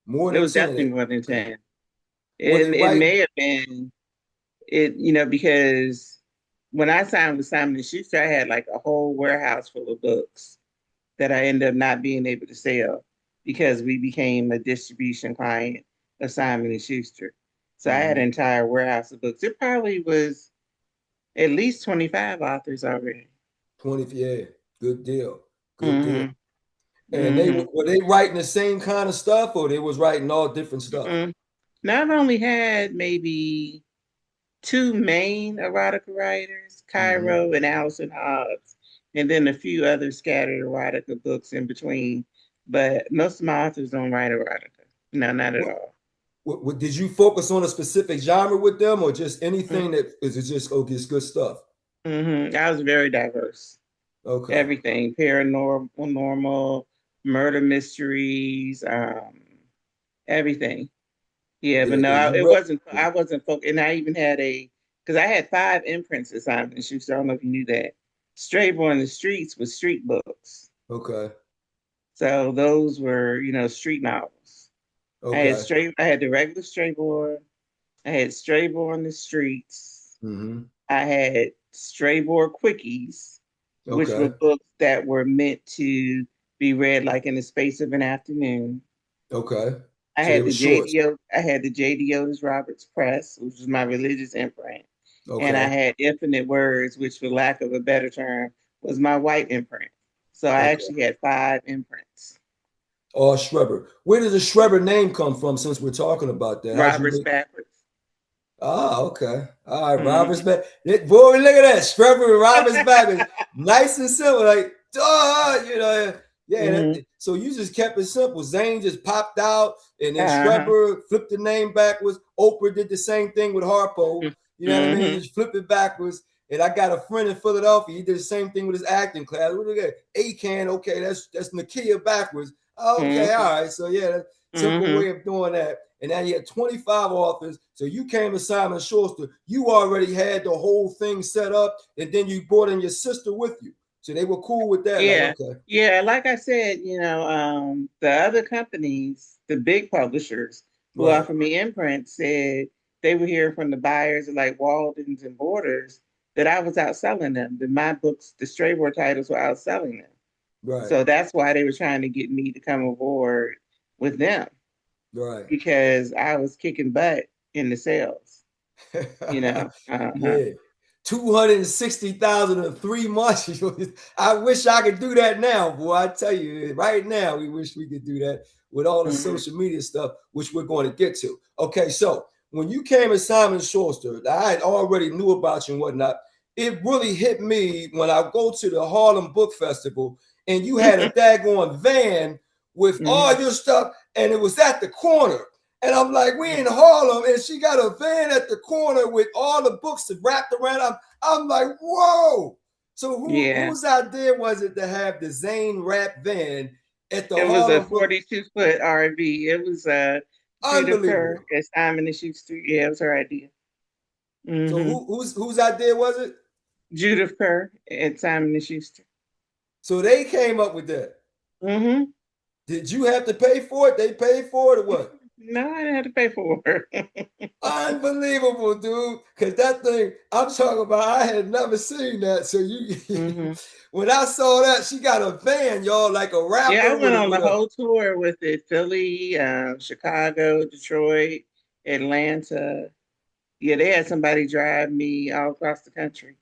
B: More
C: It
B: than
C: was
B: 10.
C: definitely more than
B: Okay.
C: 10.
B: Were they
C: It
B: right?
C: may have been because when I signed with Simon and Schuster, I had like a whole warehouse full of books that I ended up not being able to sell because we became a distribution client of Simon and Schuster. So I had an
B: Mm-hmm.
C: entire warehouse of books. It probably was at least 25 authors already.
B: 20, yeah, good deal. Good deal.
C: Mm-hmm.
B: And they
C: Mm-hmm.
B: were they writing the same kind of stuff or they was writing all different stuff?
C: Mm-mm. Now I've only had maybe two main erotica writers, Cairo and Allison Hobbs, and then a few other scattered erotica books in between. But most of my authors don't write erotica. No, not at all.
B: Did you focus on a specific genre with them, or just anything
C: Mm-hmm.
B: that is it just just good stuff?
C: I was very diverse.
B: Okay.
C: Everything paranormal, murder mysteries, everything. Yeah, but
B: Yeah,
C: no,
B: because you
C: it
B: read.
C: wasn't. I wasn't focused, and I even had because I had 5 imprints at Simon & Schuster. I don't know if you knew that. Straight on the Streets was street books,
B: Okay.
C: so those were street novels.
B: Okay.
C: I had the regular Strayboy. I had Strayboy on the Streets. I had Strayboy Quickies, which were
B: Okay.
C: books that were meant to be read like in the space of an afternoon.
B: Okay.
C: I
B: So they
C: had
B: were
C: the
B: shorts.
C: JD I had the JD Otis Roberts Press, which was my religious imprint, and I
B: Okay.
C: had Infinite Words, which, for lack of a better term, was my white imprint. So I
B: Okay.
C: actually had 5 imprints.
B: Oh, Schreber. Where did the Schreber name come from? Since we're talking about that, how'd you
C: Roberts
B: make?
C: backwards.
B: Ah, okay. All right, Robert's
C: Mm-hmm.
B: back. Boy, look at that. Strawberry Robert's back is nice and simple. Like, duh. Yeah.
C: Mm-hmm.
B: So you just kept it simple. Zane just popped out, and then
C: Uh-huh.
B: Strawberry flipped the name backwards. Oprah did the same thing with Harpo. You know what I mean?
C: Mm-hmm.
B: Just flip it backwards. And I got a friend in Philadelphia. He did the same thing with his acting class. What do you got? A-can. Okay, that's Nakia backwards. Okay,
C: Mm-hmm.
B: all right. So yeah, that's a simple
C: Mm-hmm.
B: way of doing that. And now you had 25 authors. So you came to Simon Schuster. You already had the whole thing set up, and then you brought in your sister with you. So they were cool with that. Like,
C: Yeah.
B: okay.
C: Yeah, like I said, the other companies, the big publishers who
B: Right.
C: offered me imprints said they were hearing from the buyers like Waldens and Borders that I was outselling them, that my books, the Strayboy titles, were outselling them.
B: Right.
C: So that's why they were trying to get me to come aboard with them,
B: Right.
C: because I was kicking butt in the sales, you know. Uh-huh.
B: Yeah. 260,000 in 3 months. I wish I could do that now, boy. I tell you, right now, we wish we could do that with all the
C: Mm-hmm.
B: social media stuff, which we're going to get to. Okay, so when you came to Simon Schuster, I already knew about you and whatnot. It really hit me when I go to the Harlem Book Festival and you had a daggone van with all
C: Mm-hmm.
B: your stuff, and it was at the corner. And I'm like, we in Harlem, and she got a van at the corner with all the books wrapped around. I'm like, whoa. So
C: Yeah.
B: whose idea was it to have the Zane Rap van at the
C: It was a
B: Harlem Book?
C: 42-foot RV. It was Judith Kerr
B: Unbelievable.
C: at Simon & Schuster. Yeah, it was her idea.
B: So
C: Mm-hmm.
B: whose idea was it?
C: Judith Kerr at Simon & Schuster.
B: So they came up with that.
C: Mm-hmm.
B: Did you have to pay for it? They paid for it or what?
C: No, I didn't have to pay for it.
B: Unbelievable, dude. Because that thing I'm talking about, I had never seen that. So
C: Mm-hmm.
B: when I saw that, she got a van, y'all, like a
C: Yeah, I
B: rapper
C: went on
B: with
C: the
B: a.
C: whole tour with it. Philly, Chicago, Detroit, Atlanta. Yeah, they had somebody drive me all across the country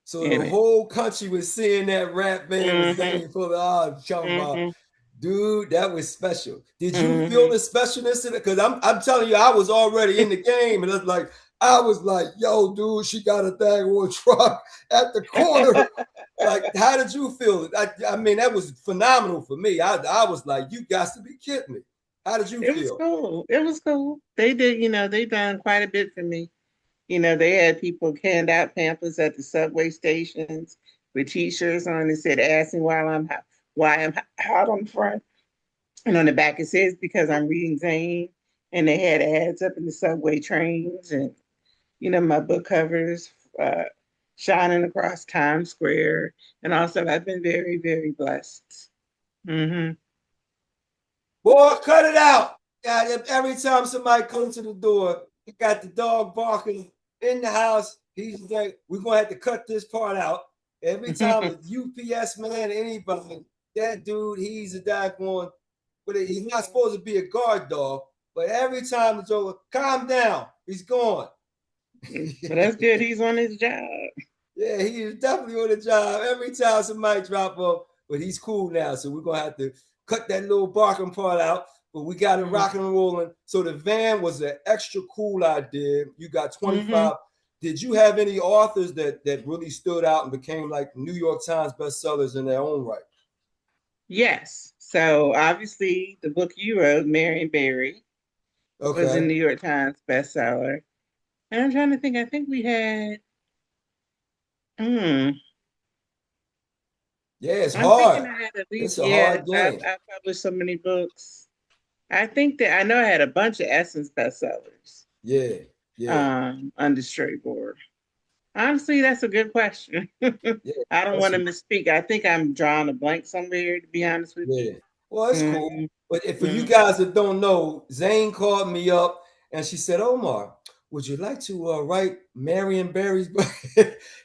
B: So
C: in
B: the
C: it.
B: whole country was seeing that rap van with
C: Mm-hmm.
B: Zane full of odds. Talking about,
C: Mm-hmm.
B: dude, that was special. Did you feel
C: Mm-hmm.
B: the specialness in it? Because I'm telling you, I was already in the game, and it's like I was like, yo, dude, she got a daggone truck at the corner. Like, how did you feel? I mean, that was phenomenal for me. I was like, you got to be kidding me. How did you
C: It was
B: feel?
C: cool. It was cool. They did, they done quite a bit for me. They had people hand out pamphlets at the subway stations with T-shirts on that said "Ask me why I'm hot" on the front, and on the back it says "Because I'm reading Zane." And they had ads up in the subway trains, and my book covers shining across Times Square. And also, I've been very, very blessed. Mm-hmm.
B: Boy, cut it out. God, every time somebody comes to the door, you got the dog barking in the house. He's like, we're going to have to cut this part out. Every time a UPS man, anybody, that dude, he's a daggone, but he's not supposed to be a guard dog. But every time it's over, calm down. He's gone.
C: But that's good. He's on his job.
B: Yeah, he is definitely on the job. Every time somebody drop off, but he's cool now. So we're going to have to cut that little barking part out. But we got it
C: Mm-hmm.
B: rocking and rolling. So the van was an extra cool idea. You got
C: Mm-hmm.
B: 25. did you have any authors that really stood out and became like New York Times bestsellers in their own right?
C: Yes. So obviously the book you wrote, Marion Barry, was a
B: Okay.
C: New York Times bestseller. And I'm trying to think, I think we had hmm,
B: Yeah, it's
C: I'm thinking
B: hard.
C: I had at least,
B: It's a
C: yeah,
B: hard game.
C: I published so many books. I think that I know I had a bunch of Essence bestsellers
B: Yeah, yeah,
C: under Straight Board. Honestly, that's a good question.
B: yeah.
C: I don't
B: That's
C: want to misspeak. I think I'm drawing a blank somewhere, to be honest with you.
B: Yeah. Well, it's cool.
C: Mm-hmm.
B: But if, for you
C: Mm-hmm.
B: guys that don't know, Zane called me up and she said, Omar, would you like to write Marion Barry's book?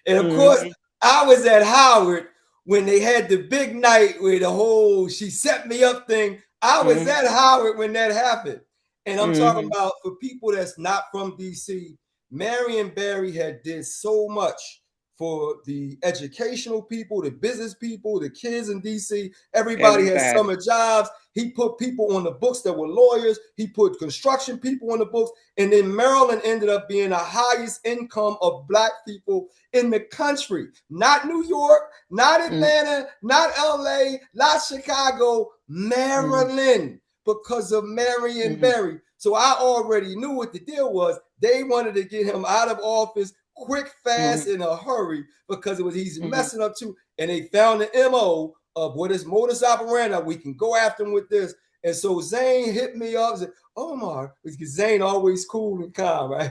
B: And of course,
C: Mm-hmm.
B: I was at Howard when they had the big night where the whole she set me up thing. I was
C: Mm-hmm.
B: at Howard when that happened. And I'm talking
C: Mm-hmm.
B: about for people that's not from DC, Marion Barry had did so much for the educational people, the business people, the kids in DC. Everybody had
C: Everybody.
B: summer jobs. He put people on the books that were lawyers. He put construction people on the books. And then Maryland ended up being the highest income of Black people in the country. Not New York, not Atlanta, not LA, not Chicago, Maryland, because of Marion
C: Mm-hmm.
B: Barry. So I already knew what the deal was. They wanted to get him out of office quick, fast,
C: Mm-hmm.
B: in a hurry because it was he's
C: Mm-hmm.
B: messing up too. And they found the MO of what is modus operandi. We can go after him with this. And so Zane hit me up and said, Omar, because Zane always cool and calm, right?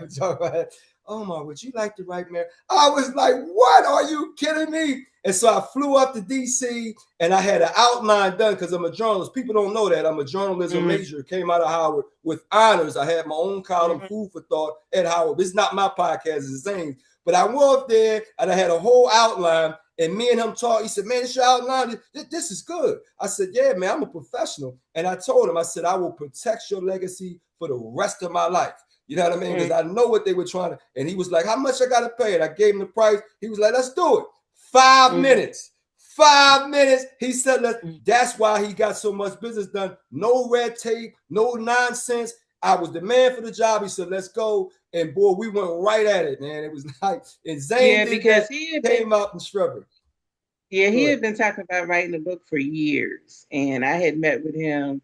B: Omar, would you like to write Mary? I was like, what? Are you kidding me? And so I flew up to DC and I had an outline done because I'm a journalist. People don't know that I'm a journalism
C: Mm-hmm.
B: major. Came out of Howard with honors. I had my own column,
C: Mm-hmm.
B: Food for Thought, at Howard. This is not my podcast, it's Zane's. But I went up there and I had a whole outline. And me and him talked. He said, man, it's your outline. This is good. I said, yeah, man, I'm a professional. And I told him, I said, I will protect your legacy for the rest of my life. You know what I mean? Because I know what they were trying to. And he was like, how much I got to pay? And I gave him the price. He was like, let's do it. 5 minutes. 5 minutes. He said, that's why he got so much business done. No red tape, no nonsense. I was the man for the job. He said, let's go. And boy, we went right at it, man. It was like, and Zane did
C: Because
B: that, came out and Strawberry.
C: he had been talking about writing a book for years. And I had met with him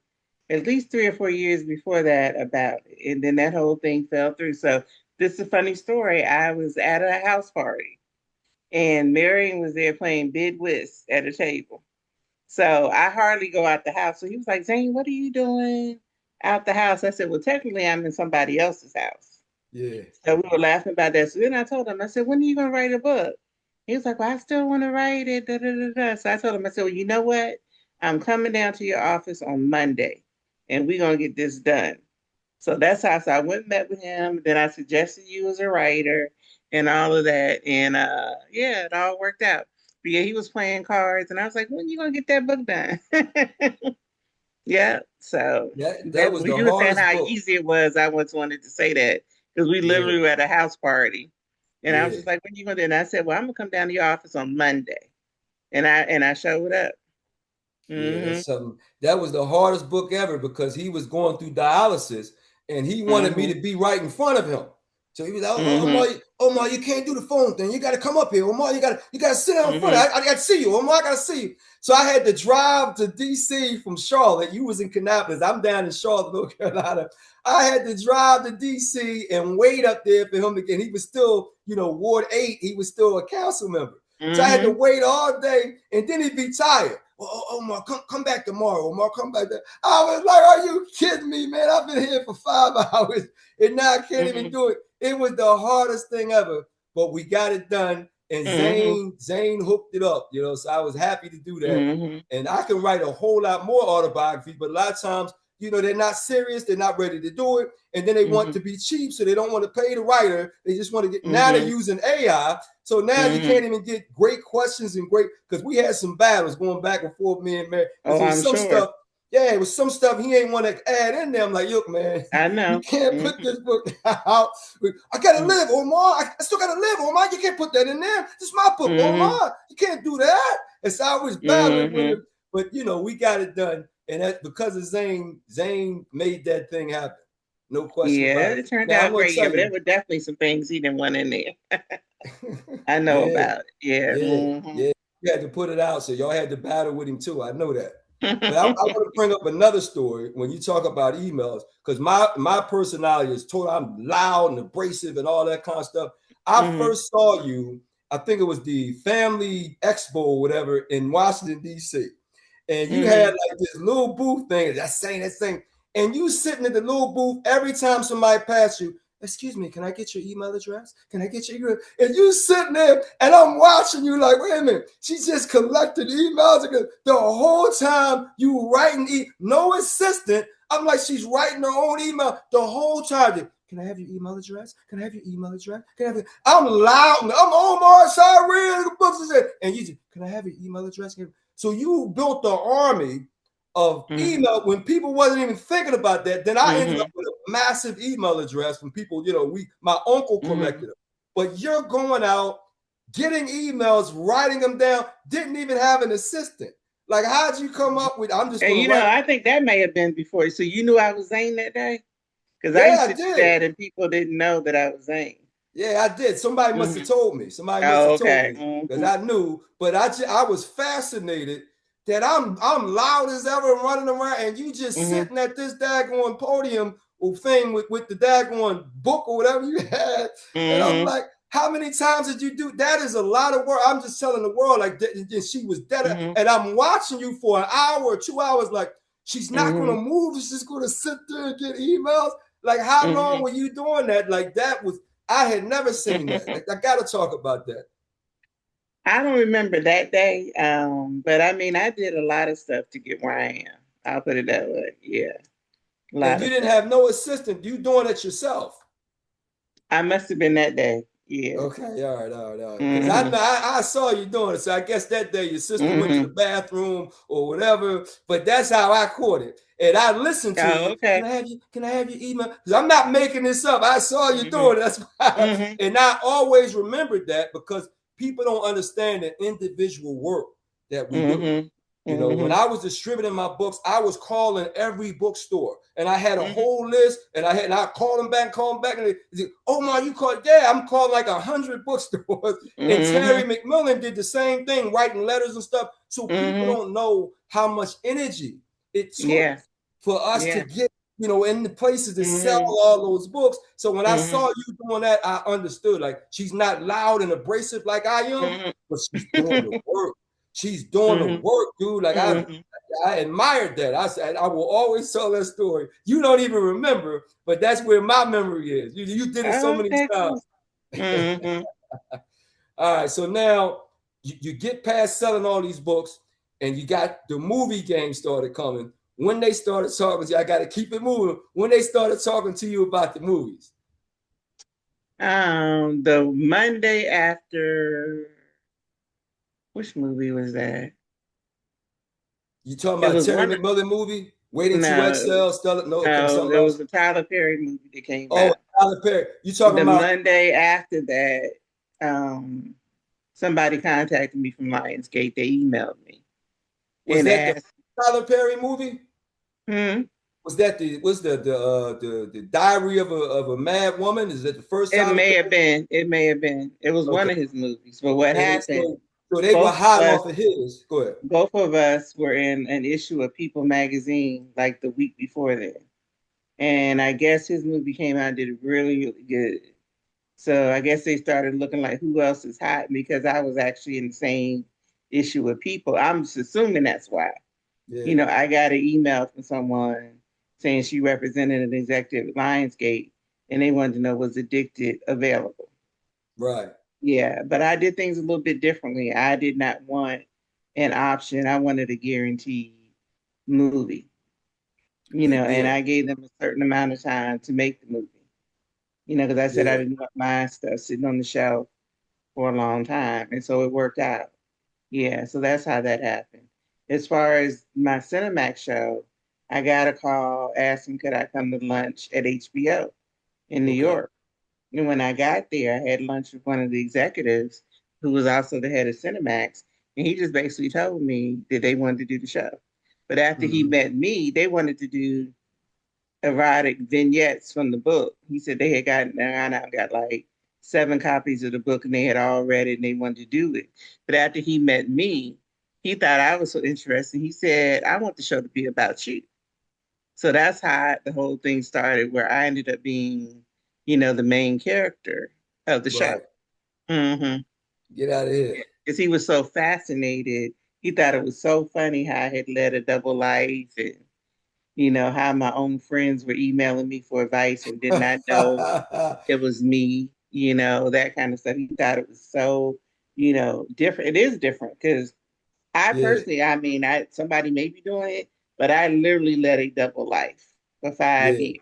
C: at least 3 or 4 years before that about it. And then that whole thing fell through. So this is a funny story. I was at a house party and Marion was there playing bid whist at a table. So I hardly go out the house. So he was like, Zane, what are you doing out the house? I said, well, technically I'm in somebody else's house.
B: Yeah.
C: So we were laughing about that. So then I told him, I said, when are you going to write a book? He was like, well, I still want to write it. Da, da, da, da. So I told him, I said, well, you know what? I'm coming down to your office on Monday and we're going to get this done. So that's how, so I went and met with him. Then I suggested you as a writer and all of that. And yeah, it all worked out. But yeah, he was playing cards and I was like, when are you going to get that book done? Yeah. So
B: that was
C: when
B: the
C: you were saying
B: hardest
C: how
B: book.
C: easy it was, I once wanted to say that because we literally were at a house party. And I was
B: Yeah.
C: just like, when you going to do? And I said, well, I'm gonna come down to your office on Monday. And I showed up.
B: Yeah,
C: Mm-hmm.
B: that's something. That was the hardest book ever because he was going through dialysis and he wanted me
C: Mm-hmm.
B: to be right in front of him. So he was like,
C: Mm-hmm.
B: Omar, you can't do the phone thing. You got to come up here, Omar. You got to sit down in front.
C: Mm-hmm.
B: I got to see you, Omar. I got to see you. So I had to drive to DC from Charlotte. You was in Kannapolis. I'm down in Charlotte, North Carolina. I had to drive to DC and wait up there for him again. He was still, Ward 8. He was still a council member. So I had to
C: Mm-hmm.
B: wait all day, and then he'd be tired. Oh, Omar, come back tomorrow. Omar, come back. I was like, are you kidding me, man? I've been here for 5 hours, and now I can't even do it. It was the hardest thing ever, but we got it done. And
C: Mm-hmm.
B: Zane hooked it up, so I was happy to do that.
C: Mm-hmm.
B: And I can write a whole lot more autobiography, but a lot of times, they're not serious. They're not ready to do it. And then they want to be cheap, so they don't want to pay the writer. They just want to get, now they're using AI. So now you can't even get great questions and because we had some battles going back and forth, me and Mary.
C: Oh, I'm sure.
B: Stuff. Yeah, it was some stuff he ain't want to add in there. I'm like, look, man,
C: I know.
B: You can't put this book out. I got to live, Omar. I still got to live, Omar. You can't put that in there. This is my book, Omar. You can't do that. And so I was battling with him. But, we got it done. And that's because of Zane made that thing happen. No question
C: Yeah,
B: about it.
C: it turned
B: Now I'm
C: out
B: going to
C: great. Yeah,
B: tell
C: but there
B: you.
C: were definitely some things he didn't want in there. I know
B: Yeah,
C: about it. Yeah.
B: yeah,
C: Mm-hmm.
B: yeah. You had to put it out, so y'all had to battle with him too. I know that. But I want to bring up another story when you talk about emails, because my personality is total. I'm loud and abrasive and all that kind of stuff. I
C: Mm-hmm.
B: first saw you, I think it was the Family Expo or whatever in Washington, D.C. And you had
C: Mm-hmm.
B: like this little booth thing, that thing. And you sitting at the little booth every time somebody passed you. Excuse me, can I get your email address? Can I get your email? And you sitting there and I'm watching you like, wait a minute. She just collected emails. The whole time you writing, no assistant. I'm like, she's writing her own email the whole time. Can I have your email address? Can I have your email address? Can I have I'm loud. I'm Omar Tyree. And you just, can I have your email address? So you built the army of
C: Mm-hmm.
B: email when people wasn't even thinking about that. Then I ended
C: Mm-hmm.
B: up with a massive email address from people, my uncle
C: Mm-hmm.
B: collected them. But you're going out, getting emails, writing them down, didn't even have an assistant. Like, how'd you come up with, I'm just
C: And
B: going to write?
C: I think that may have been before. So you knew I was Zane that day? Because I used
B: Yeah, I
C: to do
B: did.
C: that and people didn't know that I was Zane.
B: Yeah, I did. Somebody must have
C: Mm-hmm.
B: told me. Somebody must
C: Oh,
B: have told
C: okay.
B: me because
C: Mm-hmm.
B: I knew. But I was fascinated that I'm loud as ever running around, and you just
C: Mm-hmm.
B: sitting at this daggone podium or thing with the daggone book or whatever you had, and I'm
C: Mm-hmm.
B: like, how many times did you do? That is a lot of work. I'm just telling the world like that. And she was dead,
C: Mm-hmm.
B: and I'm watching you for an hour or 2 hours. Like she's not
C: Mm-hmm.
B: gonna move. She's just gonna sit there and get emails. Like how long were you doing that? Like that was. I had never seen that.
C: Mm-hmm.
B: Like, I got to talk about that.
C: I don't remember that day, but I mean, I did a lot of stuff to get where I am. I'll put it that way. Yeah, a
B: And
C: lot
B: you
C: of
B: didn't
C: stuff.
B: have no assistant. You doing it yourself.
C: I must have been that day. Yeah.
B: Okay, all right. Because I
C: Mm-hmm.
B: know I saw you doing it. So I guess that day your sister went to the
C: Mm-hmm.
B: bathroom or whatever. But that's how I caught it. And I listened to
C: Oh,
B: you.
C: okay.
B: Can I have your email? Because I'm not making this up. I saw you
C: Mm-hmm.
B: doing it. That's why.
C: Mm-hmm.
B: And I always remembered that because people don't understand the individual work that we do.
C: Mm-hmm.
B: When
C: Mm-hmm.
B: I was distributing my books, I was calling every bookstore, and I had a
C: Mm-hmm.
B: whole list, and I called them back, and they said, "Oh my, you called? Yeah, I'm calling like 100 bookstores." And Terry
C: Mm-hmm.
B: McMillan did the same thing, writing letters and stuff. So people
C: Mm-hmm.
B: don't know how much energy it took
C: Yeah.
B: for us to
C: Yeah.
B: get, in the places to sell
C: Mm-hmm.
B: all those books. So when I
C: Mm-hmm.
B: saw you doing that, I understood. Like she's not loud and abrasive like I am,
C: Mm-hmm.
B: but she's doing the work. She's doing the
C: Mm-hmm.
B: work, dude. Like
C: Mm-hmm.
B: I admired that. I said I will always tell that story. You don't even remember, but that's where my memory is. You did it so
C: Oh,
B: many
C: okay,
B: times.
C: cool. Mm-hmm.
B: All right, so now you get past selling all these books, and you got the movie game started coming. When they started talking to you, I got to keep it moving. When they started talking to you about the movies,
C: The Monday after, which movie was that?
B: you talking
C: It
B: about
C: was
B: Terry
C: one.
B: McMillan movie, Waiting to
C: No,
B: Exhale, Stella? No, okay,
C: no,
B: something
C: there was
B: else.
C: a Tyler Perry movie that came
B: Oh,
C: out.
B: Tyler Perry. You talking
C: The
B: about?
C: Monday after that, um, somebody contacted me from Lionsgate. They emailed me
B: Was
C: and
B: that the
C: asked,
B: Tyler Perry movie?
C: hmm,
B: Was that the Diary of a Mad Woman? Is that the first
C: it
B: Tyler
C: may have
B: Perry?
C: been, it may have been. It was one
B: Okay,
C: of his movies. But what
B: and
C: happened,
B: so they were
C: both of
B: hot
C: us,
B: off of his. Go ahead.
C: both of us were in an issue of People magazine like the week before that. And I guess his movie came out and did really, really good. So I guess they started looking like who else is hot because I was actually in the same issue with People. I'm just assuming that's why.
B: Yeah,
C: I got an email from someone saying she represented an executive at Lionsgate and they wanted to know was Addicted available.
B: right.
C: Yeah, but I did things a little bit differently. I did not want an option. I wanted a guaranteed movie,
B: Good
C: and
B: deal.
C: I gave them a certain amount of time to make the movie, because I said I
B: Yeah,
C: didn't want my stuff sitting on the shelf for a long time. And so it worked out. Yeah, so that's how that happened. As far as my Cinemax show, I got a call asking could I come to lunch at HBO in New
B: okay.
C: York. And when I got there, I had lunch with one of the executives who was also the head of Cinemax. And he just basically told me that they wanted to do the show. But after he
B: Hmm.
C: met me, they wanted to do erotic vignettes from the book. He said they had got like 7 copies of the book and they had all read it and they wanted to do it. But after he met me, he thought I was so interesting. He said, I want the show to be about you. So that's how the whole thing started, where I ended up being, the main character of the show.
B: Right.
C: Mm-hmm.
B: Get out of here.
C: Because he was so fascinated. He thought it was so funny how I had led a double life and, how my own friends were emailing me for advice and did not know it was me, that kind of stuff. He thought it was so, different. It is different because I
B: Yeah.
C: personally, somebody may be doing it, but I literally led a double life for 5
B: Yeah.
C: years.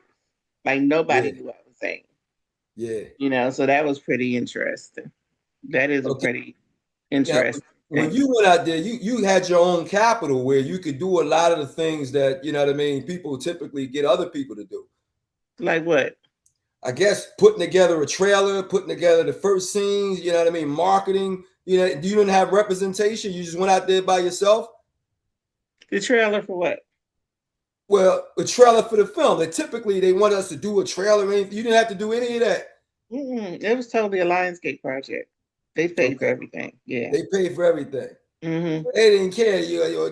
C: Like nobody
B: Yeah.
C: knew I was saying,
B: Yeah.
C: so that was pretty interesting. That is a
B: Okay.
C: pretty
B: Now,
C: interesting
B: when
C: thing.
B: you went out there, you had your own capital where you could do a lot of the things that, people typically get other people to do.
C: Like what?
B: I guess putting together a trailer, putting together the first scenes, marketing, you didn't have representation. You just went out there by yourself.
C: The trailer for what?
B: Well, a trailer for the film. They want us to do a trailer. You didn't have to do any of that.
C: It was totally a Lionsgate project. They paid for
B: Okay.
C: everything. Yeah.
B: They paid for everything.
C: Mm-hmm.
B: They didn't care.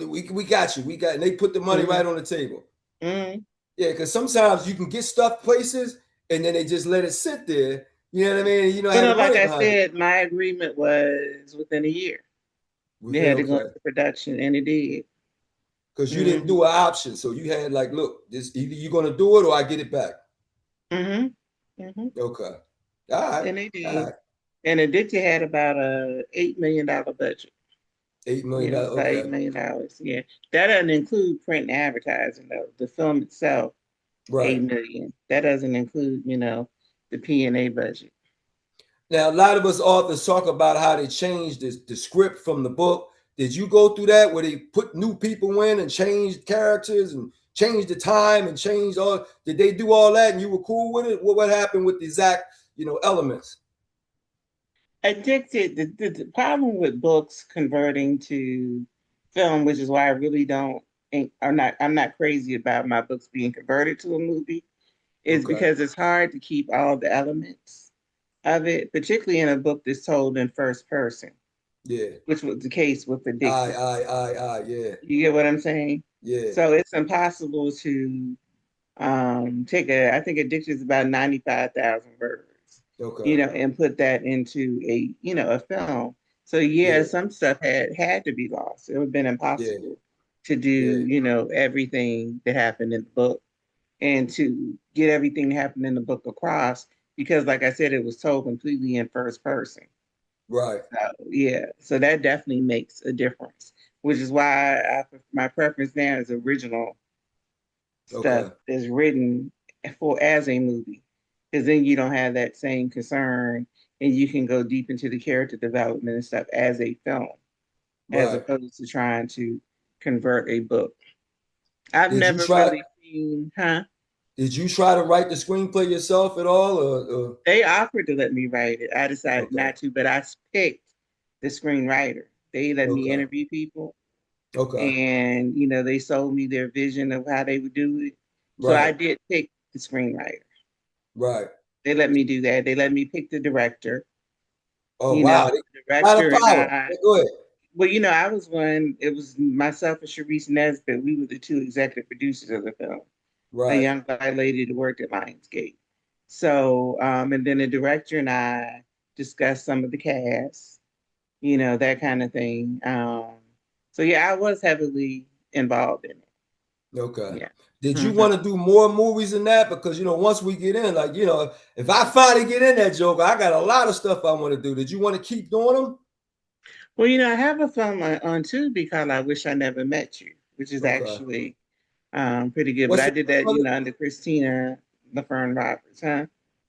B: We got you. And they put the money
C: Mm-hmm.
B: right on the table.
C: Mm-hmm.
B: Yeah, because sometimes you can get stuff places and then they just let it sit there. You know what I mean? You don't
C: But
B: have
C: no,
B: the
C: like
B: money
C: I
B: behind it.
C: said, my agreement was within a year. They had to go
B: Okay.
C: into production, and it did.
B: Because you didn't
C: Mm-hmm.
B: do an option. So you had like, look, this either you're gonna do it or I get it back.
C: Mm-hmm. Mm-hmm.
B: Okay. All right.
C: And they
B: All
C: did.
B: right.
C: And Addicted had about a $8 million budget.
B: $8 million.
C: Yeah, it was about
B: Okay.
C: $8 million. Yeah, that doesn't include print and advertising though. The film itself,
B: Right.
C: 8 million. That doesn't include, the P&A budget.
B: Now, a lot of us authors talk about how they changed the script from the book. Did you go through that where they put new people in and changed characters and changed the time and changed all? Did they do all that and you were cool with it? What happened with the exact, elements?
C: Addicted. The problem with books converting to film, which is why I really don't. I'm not crazy about my books being converted to a movie, is
B: Okay.
C: because it's hard to keep all the elements of it, particularly in a book that's told in first person,
B: Yeah.
C: which was the case with Addicted.
B: Yeah.
C: You get what I'm saying?
B: Yeah.
C: So it's impossible to I think Addicted is about 95,000 words,
B: Okay.
C: and put that into a film. So yeah,
B: Yeah.
C: some stuff had to be lost. It would have been
B: Yeah.
C: impossible to
B: Yeah.
C: do, everything that happened in the book and to get everything that happened in the book across because like I said, it was told completely in first person.
B: Right.
C: So yeah, so that definitely makes a difference, which is why my preference now is original stuff
B: Okay.
C: is written for as a movie, because then you don't have that same concern, and you can go deep into the character development and stuff as a film, as
B: Right.
C: opposed to trying to convert a book. I've
B: Did you
C: never
B: try?
C: really seen, huh?
B: Did you try to write the screenplay yourself at all? Or
C: They offered to let me write it. I decided
B: okay.
C: not to, but I picked the screenwriter. They let me
B: Okay.
C: interview people,
B: Okay.
C: and they sold me their vision of how they would do it. So I
B: Right.
C: did pick the screenwriter.
B: Right.
C: They let me do that. They let me pick the director.
B: Oh wow.
C: The
B: A lot of
C: director and
B: power.
C: I.
B: Yeah, go ahead.
C: Well, I was one. It was myself and Sharice Nesbitt. We were the two executive producers of the film. A
B: Right.
C: young black lady that worked at Lionsgate. So, and then the director and I discussed some of the cast. That kind of thing. So yeah, I was heavily involved in it.
B: Okay.
C: Yeah.
B: Did you
C: Mhm.
B: want to do more movies than that? Because once we get in, like, if I finally get in that joke, I got a lot of stuff I want to do. Did you want to keep doing them?
C: Well, I have a film on Tubi called I Wish I Never Met You, which is
B: Okay.
C: actually pretty good. But
B: What's
C: I
B: the
C: did
B: name
C: that,
B: of it?
C: under Christina Roberts, huh?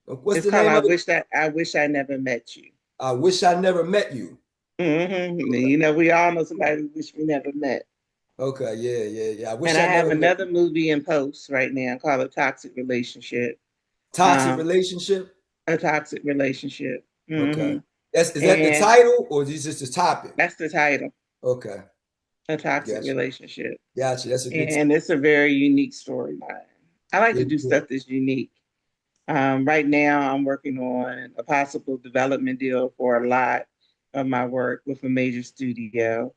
B: What's
C: It's
B: the
C: called
B: name of it?
C: I Wish I Never Met You.
B: I wish I never met you.
C: We all know somebody we wish we never met.
B: Okay. Yeah. Yeah. Yeah. I
C: And
B: wish
C: I
B: I
C: have
B: never met
C: another
B: you.
C: movie in post right now called A Toxic Relationship.
B: Toxic
C: Um,
B: relationship.
C: a Toxic Relationship.
B: Okay. Is that the
C: And
B: title or is this just the topic?
C: that's the title,
B: Okay.
C: A Toxic
B: Gotcha.
C: Relationship.
B: Gotcha. That's a good.
C: And it's a very unique storyline. I like to
B: Good
C: do
B: deal.
C: stuff that's unique. Right now, I'm working on a possible development deal for a lot of my work with a major studio.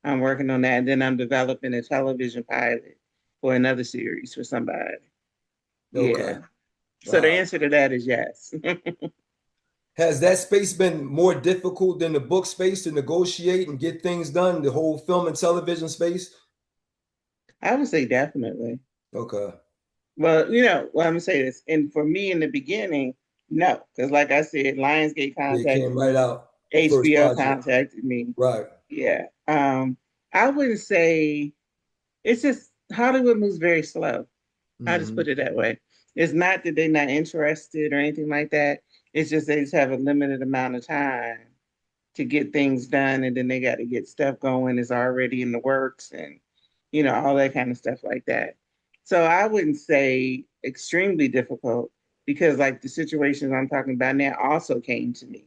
C: I'm working on that, and then I'm developing a television pilot for another series for somebody.
B: Okay.
C: Yeah. So the
B: All right.
C: answer to that is yes.
B: Has that space been more difficult than the book space to negotiate and get things done, the whole film and television space?
C: I would say definitely.
B: Okay.
C: Well, I'm gonna say this, and for me in the beginning, no, because like I said, Lionsgate
B: Yeah, it came
C: contacted
B: right
C: me,
B: out. The first
C: HBO
B: project.
C: contacted me.
B: Right.
C: Yeah. I wouldn't say it's just Hollywood moves very slow. I'll just
B: Hmm.
C: put it that way. It's not that they're not interested or anything like that. It's just they just have a limited amount of time to get things done, and then they got to get stuff going. It's already in the works, and all that kind of stuff like that. So I wouldn't say extremely difficult because like the situations I'm talking about now also came to me.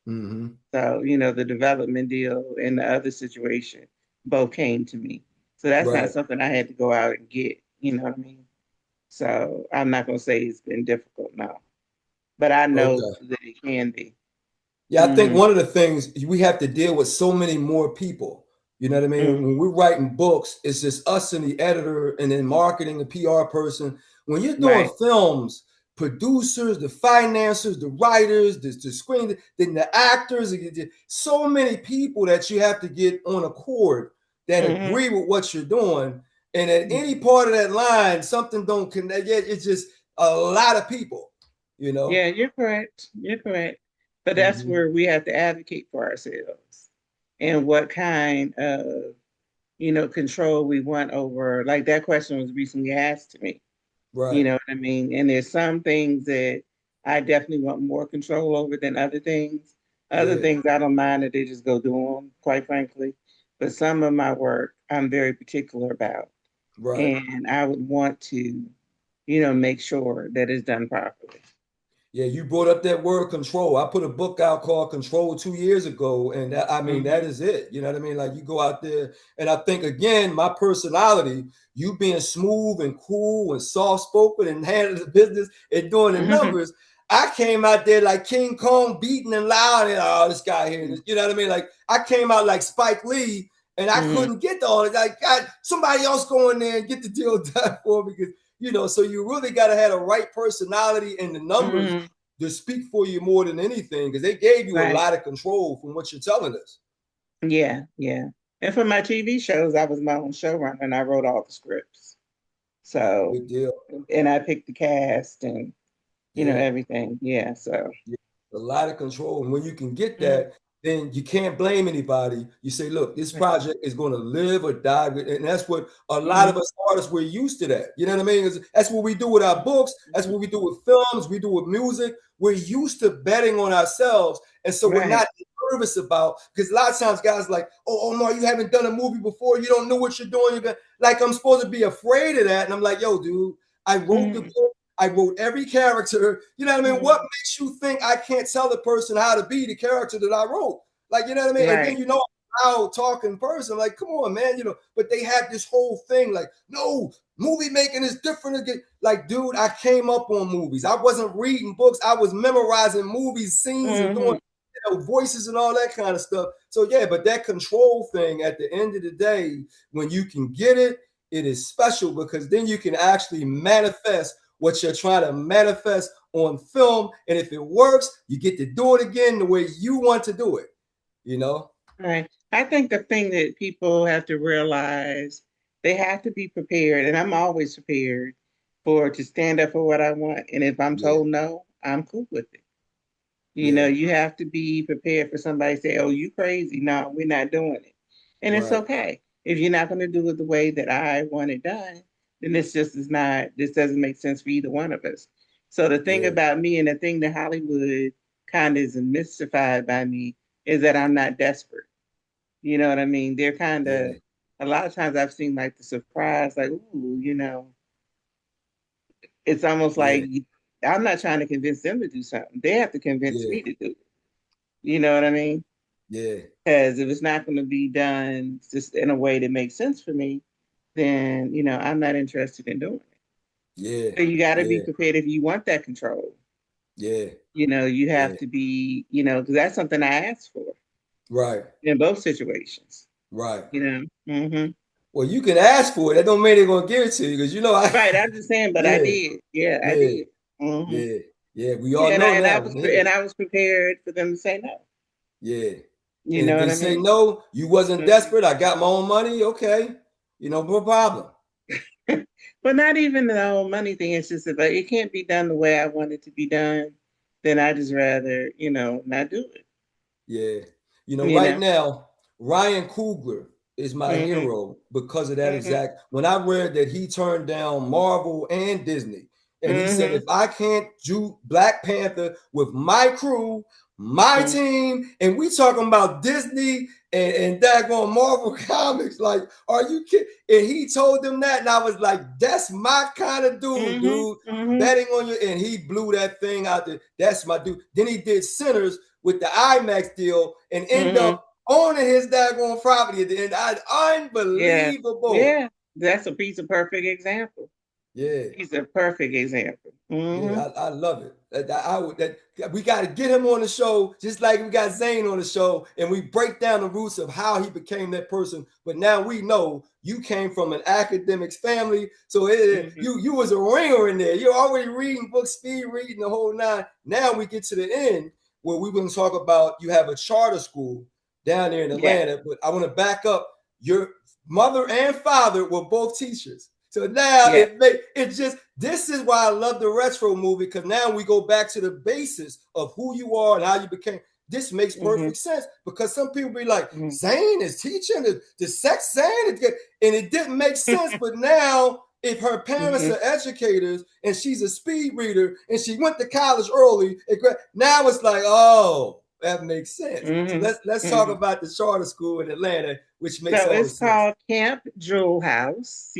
B: Hmm.
C: So, the development deal and the other situation both came to me. So that's not
B: Right.
C: something I had to go out and get, you know what I mean? So I'm not gonna say it's been difficult, no. But I know
B: Okay.
C: that it can be.
B: Yeah, I think
C: Hmm.
B: one of the things we have to deal with so many more people. You know what I mean? When
C: Hmm.
B: we're writing books, it's just us and the editor and then marketing, the PR person. When you're doing
C: Right.
B: films, producers, the financiers, the writers, the screen, then the actors, so many people that you have to get on a chord that
C: Hmm.
B: agree with what you're doing. And at any part of that line, something don't connect. Yeah, it's just a lot of people, you know?
C: Yeah, you're correct. You're correct. But that's
B: Hmm.
C: where we have to advocate for ourselves and what kind of, control we want over. Like that question was recently asked to me. You
B: Right.
C: know what I mean? And there's some things that I definitely want more control over than other things. Other
B: Yeah.
C: things I don't mind that they just go do them, quite frankly. But some of my work I'm very particular about.
B: Right.
C: And I would want to, make sure that it's done properly.
B: Yeah, you brought up that word control. I put a book out called Control 2 years ago, and I mean that
C: Hmm.
B: is it. You know what I mean? Like you go out there, and I think again, my personality, you being smooth and cool and soft spoken and handling the business and doing the
C: Hmm.
B: numbers. I came out there like King Kong, beating and loud, and oh, this guy here, you know what I mean? Like I came out like Spike Lee, and I
C: Hmm.
B: couldn't get all it. Like God, somebody else go in there and get the deal done for me because so you really got to have the right personality and the numbers
C: Hmm.
B: to speak for you more than anything because they gave you a
C: Right.
B: lot of control from what you're telling us.
C: Yeah, yeah. And for my TV shows, I was my own showrunner and I wrote all the scripts. So,
B: Good deal.
C: and I picked the cast and,
B: Yeah.
C: everything. Yeah. So,
B: Yeah, a lot of control. And when you can get
C: mhm.
B: that, then you can't blame anybody. You say, look, this
C: Right.
B: project is going to live or die. And that's what a lot of
C: Mhm.
B: us artists, we're used to that. You know what I mean? That's what we do with our books. That's
C: Mhm.
B: what we do with films. We do with music. We're used to betting on ourselves. And so we're
C: Right.
B: not nervous about, because a lot of times guys like, oh, Omar, you haven't done a movie before. You don't know what you're doing. Like, I'm supposed to be afraid of that. And I'm like, yo, dude, I wrote the
C: Mhm.
B: book. I wrote every character. You know what I mean? What
C: Mhm.
B: makes you think I can't tell the person how to be the character that I wrote? Like, you know what I mean? And then
C: Right.
B: I'm a loud talking person. Like, come on, man. But they have this whole thing like, no, movie making is different again. Like, dude, I came up on movies. I wasn't reading books. I was memorizing movies, scenes, and doing
C: Mhm.
B: voices and all that kind of stuff. So yeah, but that control thing at the end of the day, when you can get it, it is special because then you can actually manifest what you're trying to manifest on film. And if it works, you get to do it again the way you want to do it, you know?
C: Right. I think the thing that people have to realize, they have to be prepared, and I'm always prepared for to stand up for what I want. And if I'm
B: Yeah,
C: told no, I'm cool with it.
B: yeah,
C: You have to be prepared for somebody to say, "Oh, you crazy." No, we're not doing it. And it's
B: right.
C: okay. If you're not going to do it the way that I want it done, then this doesn't make sense for either one of us. So the thing
B: Yeah,
C: about me and the thing that Hollywood kind of is mystified by me is that I'm not desperate. You know what I mean? They're kind
B: yeah,
C: of, a lot of times I've seen like the surprise, like, ooh, it's almost
B: yeah,
C: like I'm not trying to convince them to do something. They have to convince
B: yeah,
C: me to do it. You know what I mean?
B: yeah.
C: Because if it's not going to be done just in a way that makes sense for me, then I'm not interested in doing it.
B: Yeah.
C: So you got to be
B: Yeah.
C: prepared if you want that control.
B: Yeah.
C: You
B: Yeah.
C: have to be, because that's something I asked for
B: Right.
C: in both situations.
B: Right.
C: Mm-hmm.
B: Well, you can ask for it. That don't mean they're gonna give it to you because I.
C: Right. I'm just saying, but I
B: Yeah.
C: did. Yeah, I
B: Yeah.
C: did. Mm-hmm.
B: Yeah. Yeah. We all
C: Yeah,
B: know
C: and
B: now. Yeah.
C: I was prepared for them to say no.
B: Yeah.
C: You
B: And
C: know
B: if
C: what
B: they
C: I
B: say
C: mean?
B: no, you wasn't
C: Mhm.
B: desperate. I got my own money. Okay. No problem.
C: But not even the whole money thing. It's just that it can't be done the way I want it to be done. Then I just rather, not do it.
B: Yeah.
C: You
B: Right
C: know.
B: now, Ryan Coogler is my
C: Mm-hmm.
B: hero because of that
C: Mm-hmm.
B: exact. When I read that he turned down Marvel and Disney, and he said,
C: Mm-hmm.
B: if I can't do Black Panther with my crew, my
C: Mm-hmm.
B: team, and we talking about Disney and daggone Marvel Comics, like, are you kidding? And he told them that, and I was like, that's my kind of dude,
C: Mm-hmm.
B: betting on you. And he blew that thing out there. That's my dude. Then he did Sinners with the IMAX deal and end
C: Mm-hmm.
B: up owning his daggone property at the end.
C: Yeah.
B: Unbelievable.
C: Yeah. That's a piece of perfect example.
B: Yeah.
C: He's a perfect example. Mm-hmm.
B: Yeah, I love it. We got to get him on the show, just like we got Zane on the show, and we break down the roots of how he became that person. But now we know you came from an academics family, so
C: Mm-hmm.
B: you was a ringer in there. You're already reading books, speed reading the whole nine. Now we get to the end where we're going to talk about you have a charter school down there in
C: Yeah.
B: Atlanta. But I want to back up. Your mother and father were both teachers. So now
C: Yeah.
B: this is why I love the retro movie, because now we go back to the basis of who you are and how you became. This makes
C: Mm-hmm.
B: perfect sense because some people be like,
C: Mm-hmm.
B: Zane is teaching the sex Zane is good. And it didn't make sense. But now if her parents
C: Mm-hmm.
B: are educators and she's a speed reader and she went to college early, now it's like, oh, that makes sense. So
C: Mm-hmm.
B: let's talk
C: Mm-hmm.
B: about the charter school in Atlanta, which makes
C: So
B: all the
C: it's
B: sense.
C: called Camp Jewel House,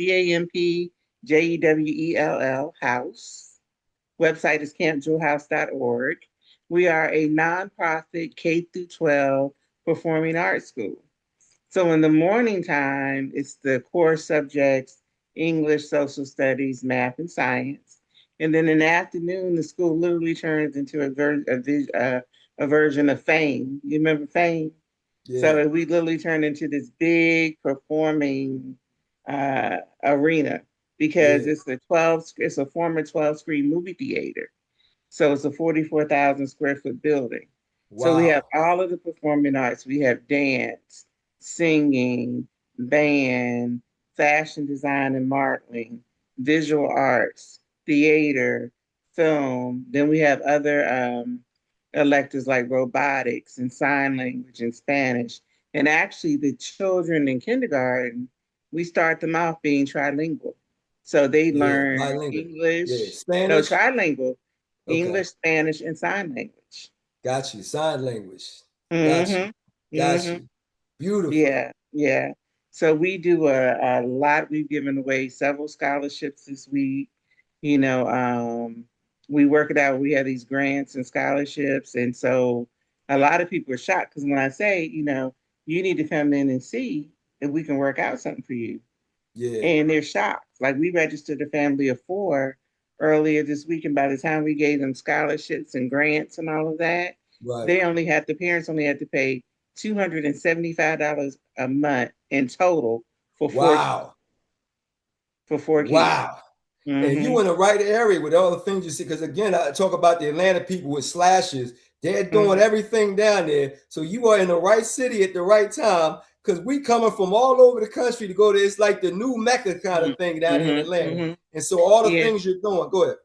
C: CampJewell House. Website is campjewelhouse.org. We are a nonprofit K through 12 performing arts school. So in the morning time, it's the core subjects, English, social studies, math, and science. And then in the afternoon, the school literally turns into a version of Fame. You remember Fame?
B: Yeah.
C: So we literally turned into this big performing arena because
B: Yeah.
C: it's a former 12 screen movie theater. So it's a 44,000 square foot building. So we have
B: Wow.
C: all of the performing arts. We have dance, singing, band, fashion design and modeling, visual arts, theater, film. Then we have other electives like robotics and sign language and Spanish. And actually, the children in kindergarten, we start them off being trilingual. So they
B: Yeah.
C: learn
B: Bilingual. Yeah.
C: English, no,
B: Spanish.
C: trilingual,
B: Okay.
C: English, Spanish, and sign language.
B: Got you. Sign language. Got you.
C: Mm-hmm.
B: Got
C: Mm-hmm.
B: you. Beautiful.
C: Yeah, yeah. So we do a lot. We've given away several scholarships this week. You know, we work it out. We have these grants and scholarships. And so a lot of people are shocked because when I say, you need to come in and see if we can work out something for you.
B: Yeah.
C: And they're shocked. Like we registered a family of 4 earlier this week, and by the time we gave them scholarships and grants and all of that,
B: Right.
C: the parents only had to pay $275 a month in total for four kids.
B: Wow.
C: For 4 kids.
B: Wow. And you
C: Mm-hmm.
B: in the right area with all the things you see. Because again, I talk about the Atlanta people with slashes. They're doing
C: Mm-hmm.
B: everything down there. So you are in the right city at the right time. Because we coming from all over the country to go to, it's like the new Mecca kind of thing down here in
C: Mm-hmm.
B: Atlanta.
C: Mm-hmm.
B: And so all the
C: Yeah.
B: things you're doing, go ahead.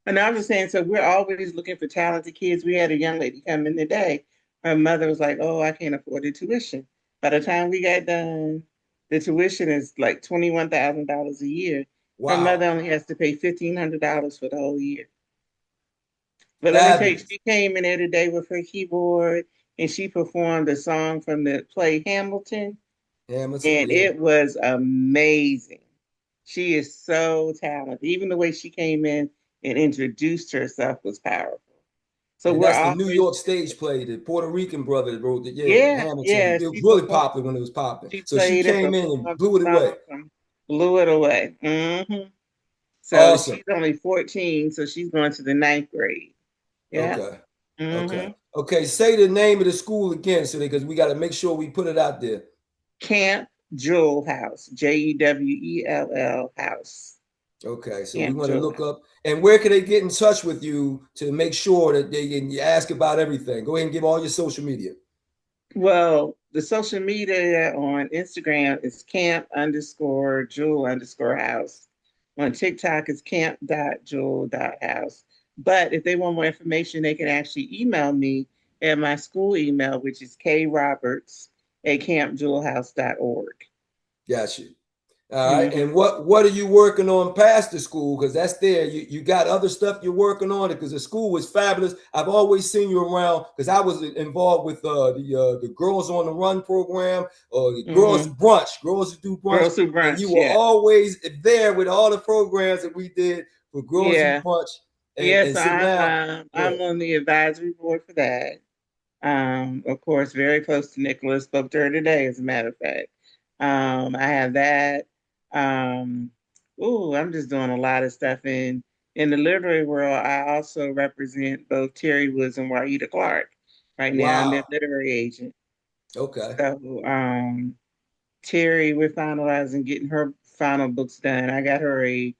C: And I was just saying, so we're always looking for talented kids. We had a young lady come in today. Her mother was like, "Oh, I can't afford the tuition." By the time we got done, the tuition is like $21,000 a year. Her mother
B: Wow.
C: only has to pay $1,500 for the whole year. But let me tell you,
B: Fabulous.
C: she came in there today with her keyboard and she performed a song from the play Hamilton,
B: Hamilton,
C: and
B: yeah.
C: it was amazing. She is so talented. Even the way she came in and introduced herself was powerful. So
B: And
C: we're
B: that's the New
C: always
B: York stage play. The Puerto Rican brother that wrote it. Yeah,
C: yeah,
B: Hamilton.
C: yeah.
B: It was really popular when it was popping.
C: She
B: So she
C: played it,
B: came in and
C: performed
B: blew it
C: the
B: away.
C: song, blew it away. Mm-hmm. So
B: Awesome.
C: she's only 14, so she's going to the ninth grade. Yeah.
B: Okay.
C: Mm-hmm.
B: Okay. Okay. Say the name of the school again, so because we got to make sure we put it out there.
C: Camp Jewel House, Jewell House.
B: Okay, so we
C: Camp
B: want to
C: Jewel
B: look
C: House.
B: up, and where can they get in touch with you to make sure that they can ask about everything? Go ahead and give all your social media.
C: Well, the social media on Instagram is camp_jewel_house. On TikTok is camp.jewel.house. But if they want more information, they can actually email me at my school email, which is kroberts@campjewelhouse.org.
B: Got you. All right.
C: Mm-hmm.
B: And what are you working on past the school? Because that's there. You got other stuff you're working on, because the school was fabulous. I've always seen you around because I was involved with the Girls on the Run program, or the Girls
C: Mm-hmm.
B: Brunch, Girls Who Do Brunch,
C: Girls Who
B: and you
C: Brunch,
B: were
C: yeah.
B: always there with all the programs that we did for Girls Who
C: Yeah.
B: Brunch. And
C: Yes,
B: so now, go
C: I'm
B: ahead.
C: on the advisory board for that. Of course, very close to Nicholas. Spoke to her today, as a matter of fact. I have that. Um, I'm just doing a lot of stuff in the literary world. I also represent both Terry Woods and Waida Clark. Right now, I'm their
B: Wow.
C: literary agent.
B: Okay.
C: So, Terry, we're finalizing getting her final books done. I got her a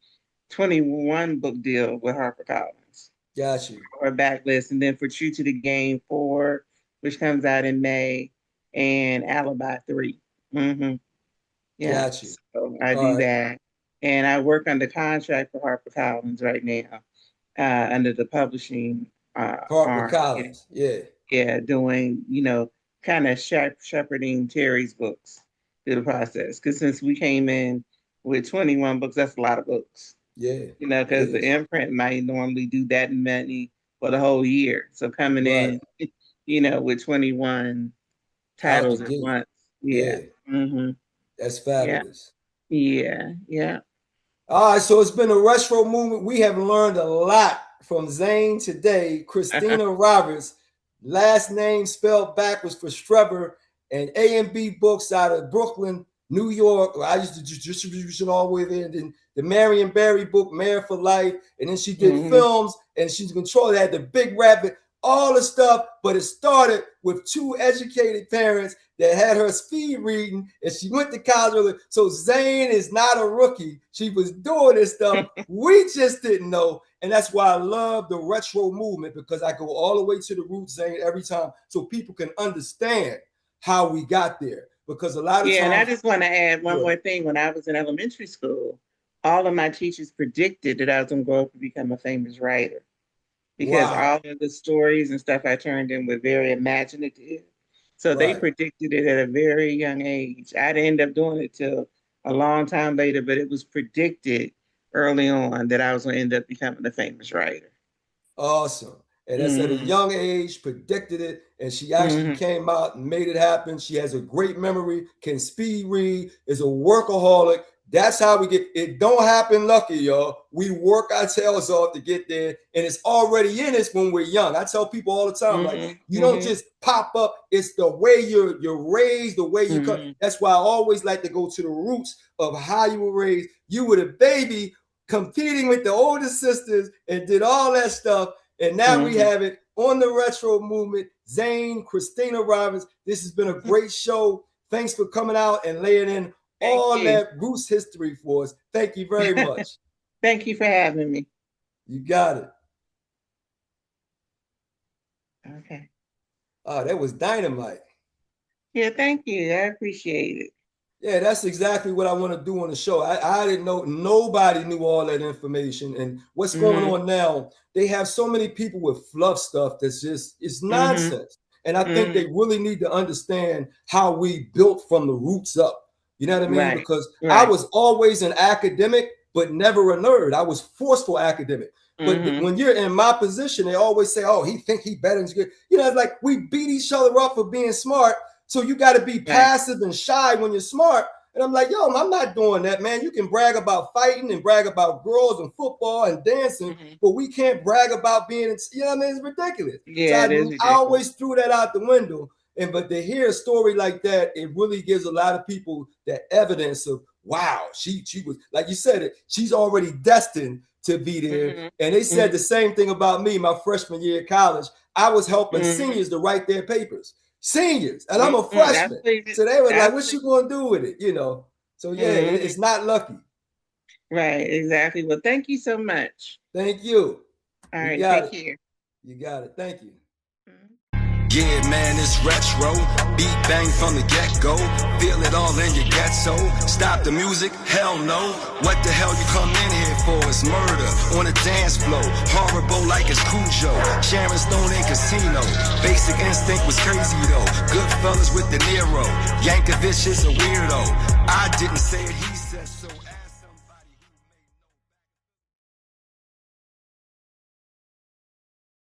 C: 21 book deal with HarperCollins
B: Got you.
C: or backlist, and then for True to the Game 4, which comes out in May, and Alibi 3. Mm-hmm. Yeah,
B: Got you.
C: so I
B: All
C: do
B: right.
C: that. And I work under contract for HarperCollins right now, under the publishing
B: Harper
C: arm. Yeah,
B: Collins. Yeah.
C: yeah, doing, kind of shepherding Terry's books through the process. Because since we came in with 21 books, that's a lot of books,
B: Yeah. It
C: because the
B: is.
C: imprint might normally do that many for the whole year. So coming
B: Right.
C: in, with 21
B: Out the
C: titles at
B: gate.
C: once. Yeah.
B: Yeah.
C: Mm-hmm.
B: That's
C: Yeah.
B: fabulous.
C: Yeah. Yeah.
B: All right, so it's been a retro movement. We have learned a lot from Zane today. Kristina Roberts, last name spelled backwards for Strebber, and A&B Books out of Brooklyn, New York. I used to do distribution all the way there. And then the Marion Barry book, Mayor for Life. And then she did
C: Mm-hmm.
B: films, and she's controlled. Had the Big Rabbit, all the stuff. But it started with two educated parents that had her speed reading, and she went to college. So Zane is not a rookie. She was doing this stuff. We just didn't know. And that's why I love the retro movement, because I go all the way to the roots, Zane, every time, so people can understand how we got there. Because a lot of
C: Yeah, and I
B: times,
C: just want to add one
B: good.
C: more thing. When I was in elementary school, all of my teachers predicted that I was going to grow up and become a famous writer, because all
B: Wow.
C: of the stories and stuff I turned in were very imaginative. So they
B: Right.
C: predicted it at a very young age. I didn't end up doing it till a long time later, but it was predicted early on that I was going to end up becoming a famous writer.
B: Awesome. And that's at a
C: Mm-hmm.
B: young age, predicted it, and she actually
C: Mm-hmm.
B: came out and made it happen. She has a great memory, can speed read, is a workaholic. That's how we get it. Don't happen lucky, y'all. We work our tails off to get there, and it's already in us when we're young. I tell people all the time, like, you don't
C: Mm-hmm.
B: just pop up. It's the way you're raised, the way you come.
C: Mm-hmm.
B: That's why I always like to go to the roots of how you were raised. You were the baby competing with the older sisters and did all that stuff. And now we
C: Mm-hmm.
B: have it on the retro movement. Zane, Kristina Roberts, this has been a great show. Thanks for coming out and laying in
C: Thank
B: all
C: you.
B: that roots history for us. Thank you very much.
C: Thank you for having me.
B: You got it.
C: Okay.
B: Oh, that was dynamite.
C: Yeah, thank you. I appreciate it.
B: Yeah, that's exactly what I want to do on the show. I didn't know, nobody knew all that information. And what's going
C: Mm-hmm.
B: on now, they have so many people with fluff stuff that's just, it's
C: Mm-hmm.
B: nonsense. And I think they
C: Mm-hmm.
B: really need to understand how we built from the roots up. You know what I mean?
C: Right.
B: Because I
C: Right.
B: was always an academic, but never a nerd. I was forceful academic. But
C: Mm-hmm.
B: when you're in my position, they always say, oh, he think he better than you. You know, it's like we beat each other up for being smart. So you got to be
C: Right.
B: passive and shy when you're smart. And I'm like, yo, I'm not doing that, man. You can brag about fighting and brag about girls and football and dancing,
C: Mm-hmm.
B: but we can't brag about being, you know what I mean? It's ridiculous. So
C: Yeah, it is
B: I
C: ridiculous.
B: always threw that out the window. But to hear a story like that, it really gives a lot of people that evidence of wow, she was, like you said it, she's already destined to be there. And they said the same thing about me my freshman year at college. I was helping seniors to write their papers. Seniors, and I'm a freshman. So they were like, what you gonna do with it? You know. So yeah, it's not lucky.
C: Right, exactly. Well, thank you so much.
B: Thank you.
C: All right, take care.
B: You got it. Thank you.
A: Yeah, man, it's retro. Beat bang from the get-go. Feel it all in your ghetto. Stop the music? Hell no. What the hell you come in here for? It's murder on the dance floor. Horrible like it's Cujo. Sharon Stone in Casino. Basic Instinct was crazy though. Goodfellas with De Niro. Yankovic is a weirdo. I didn't say it, he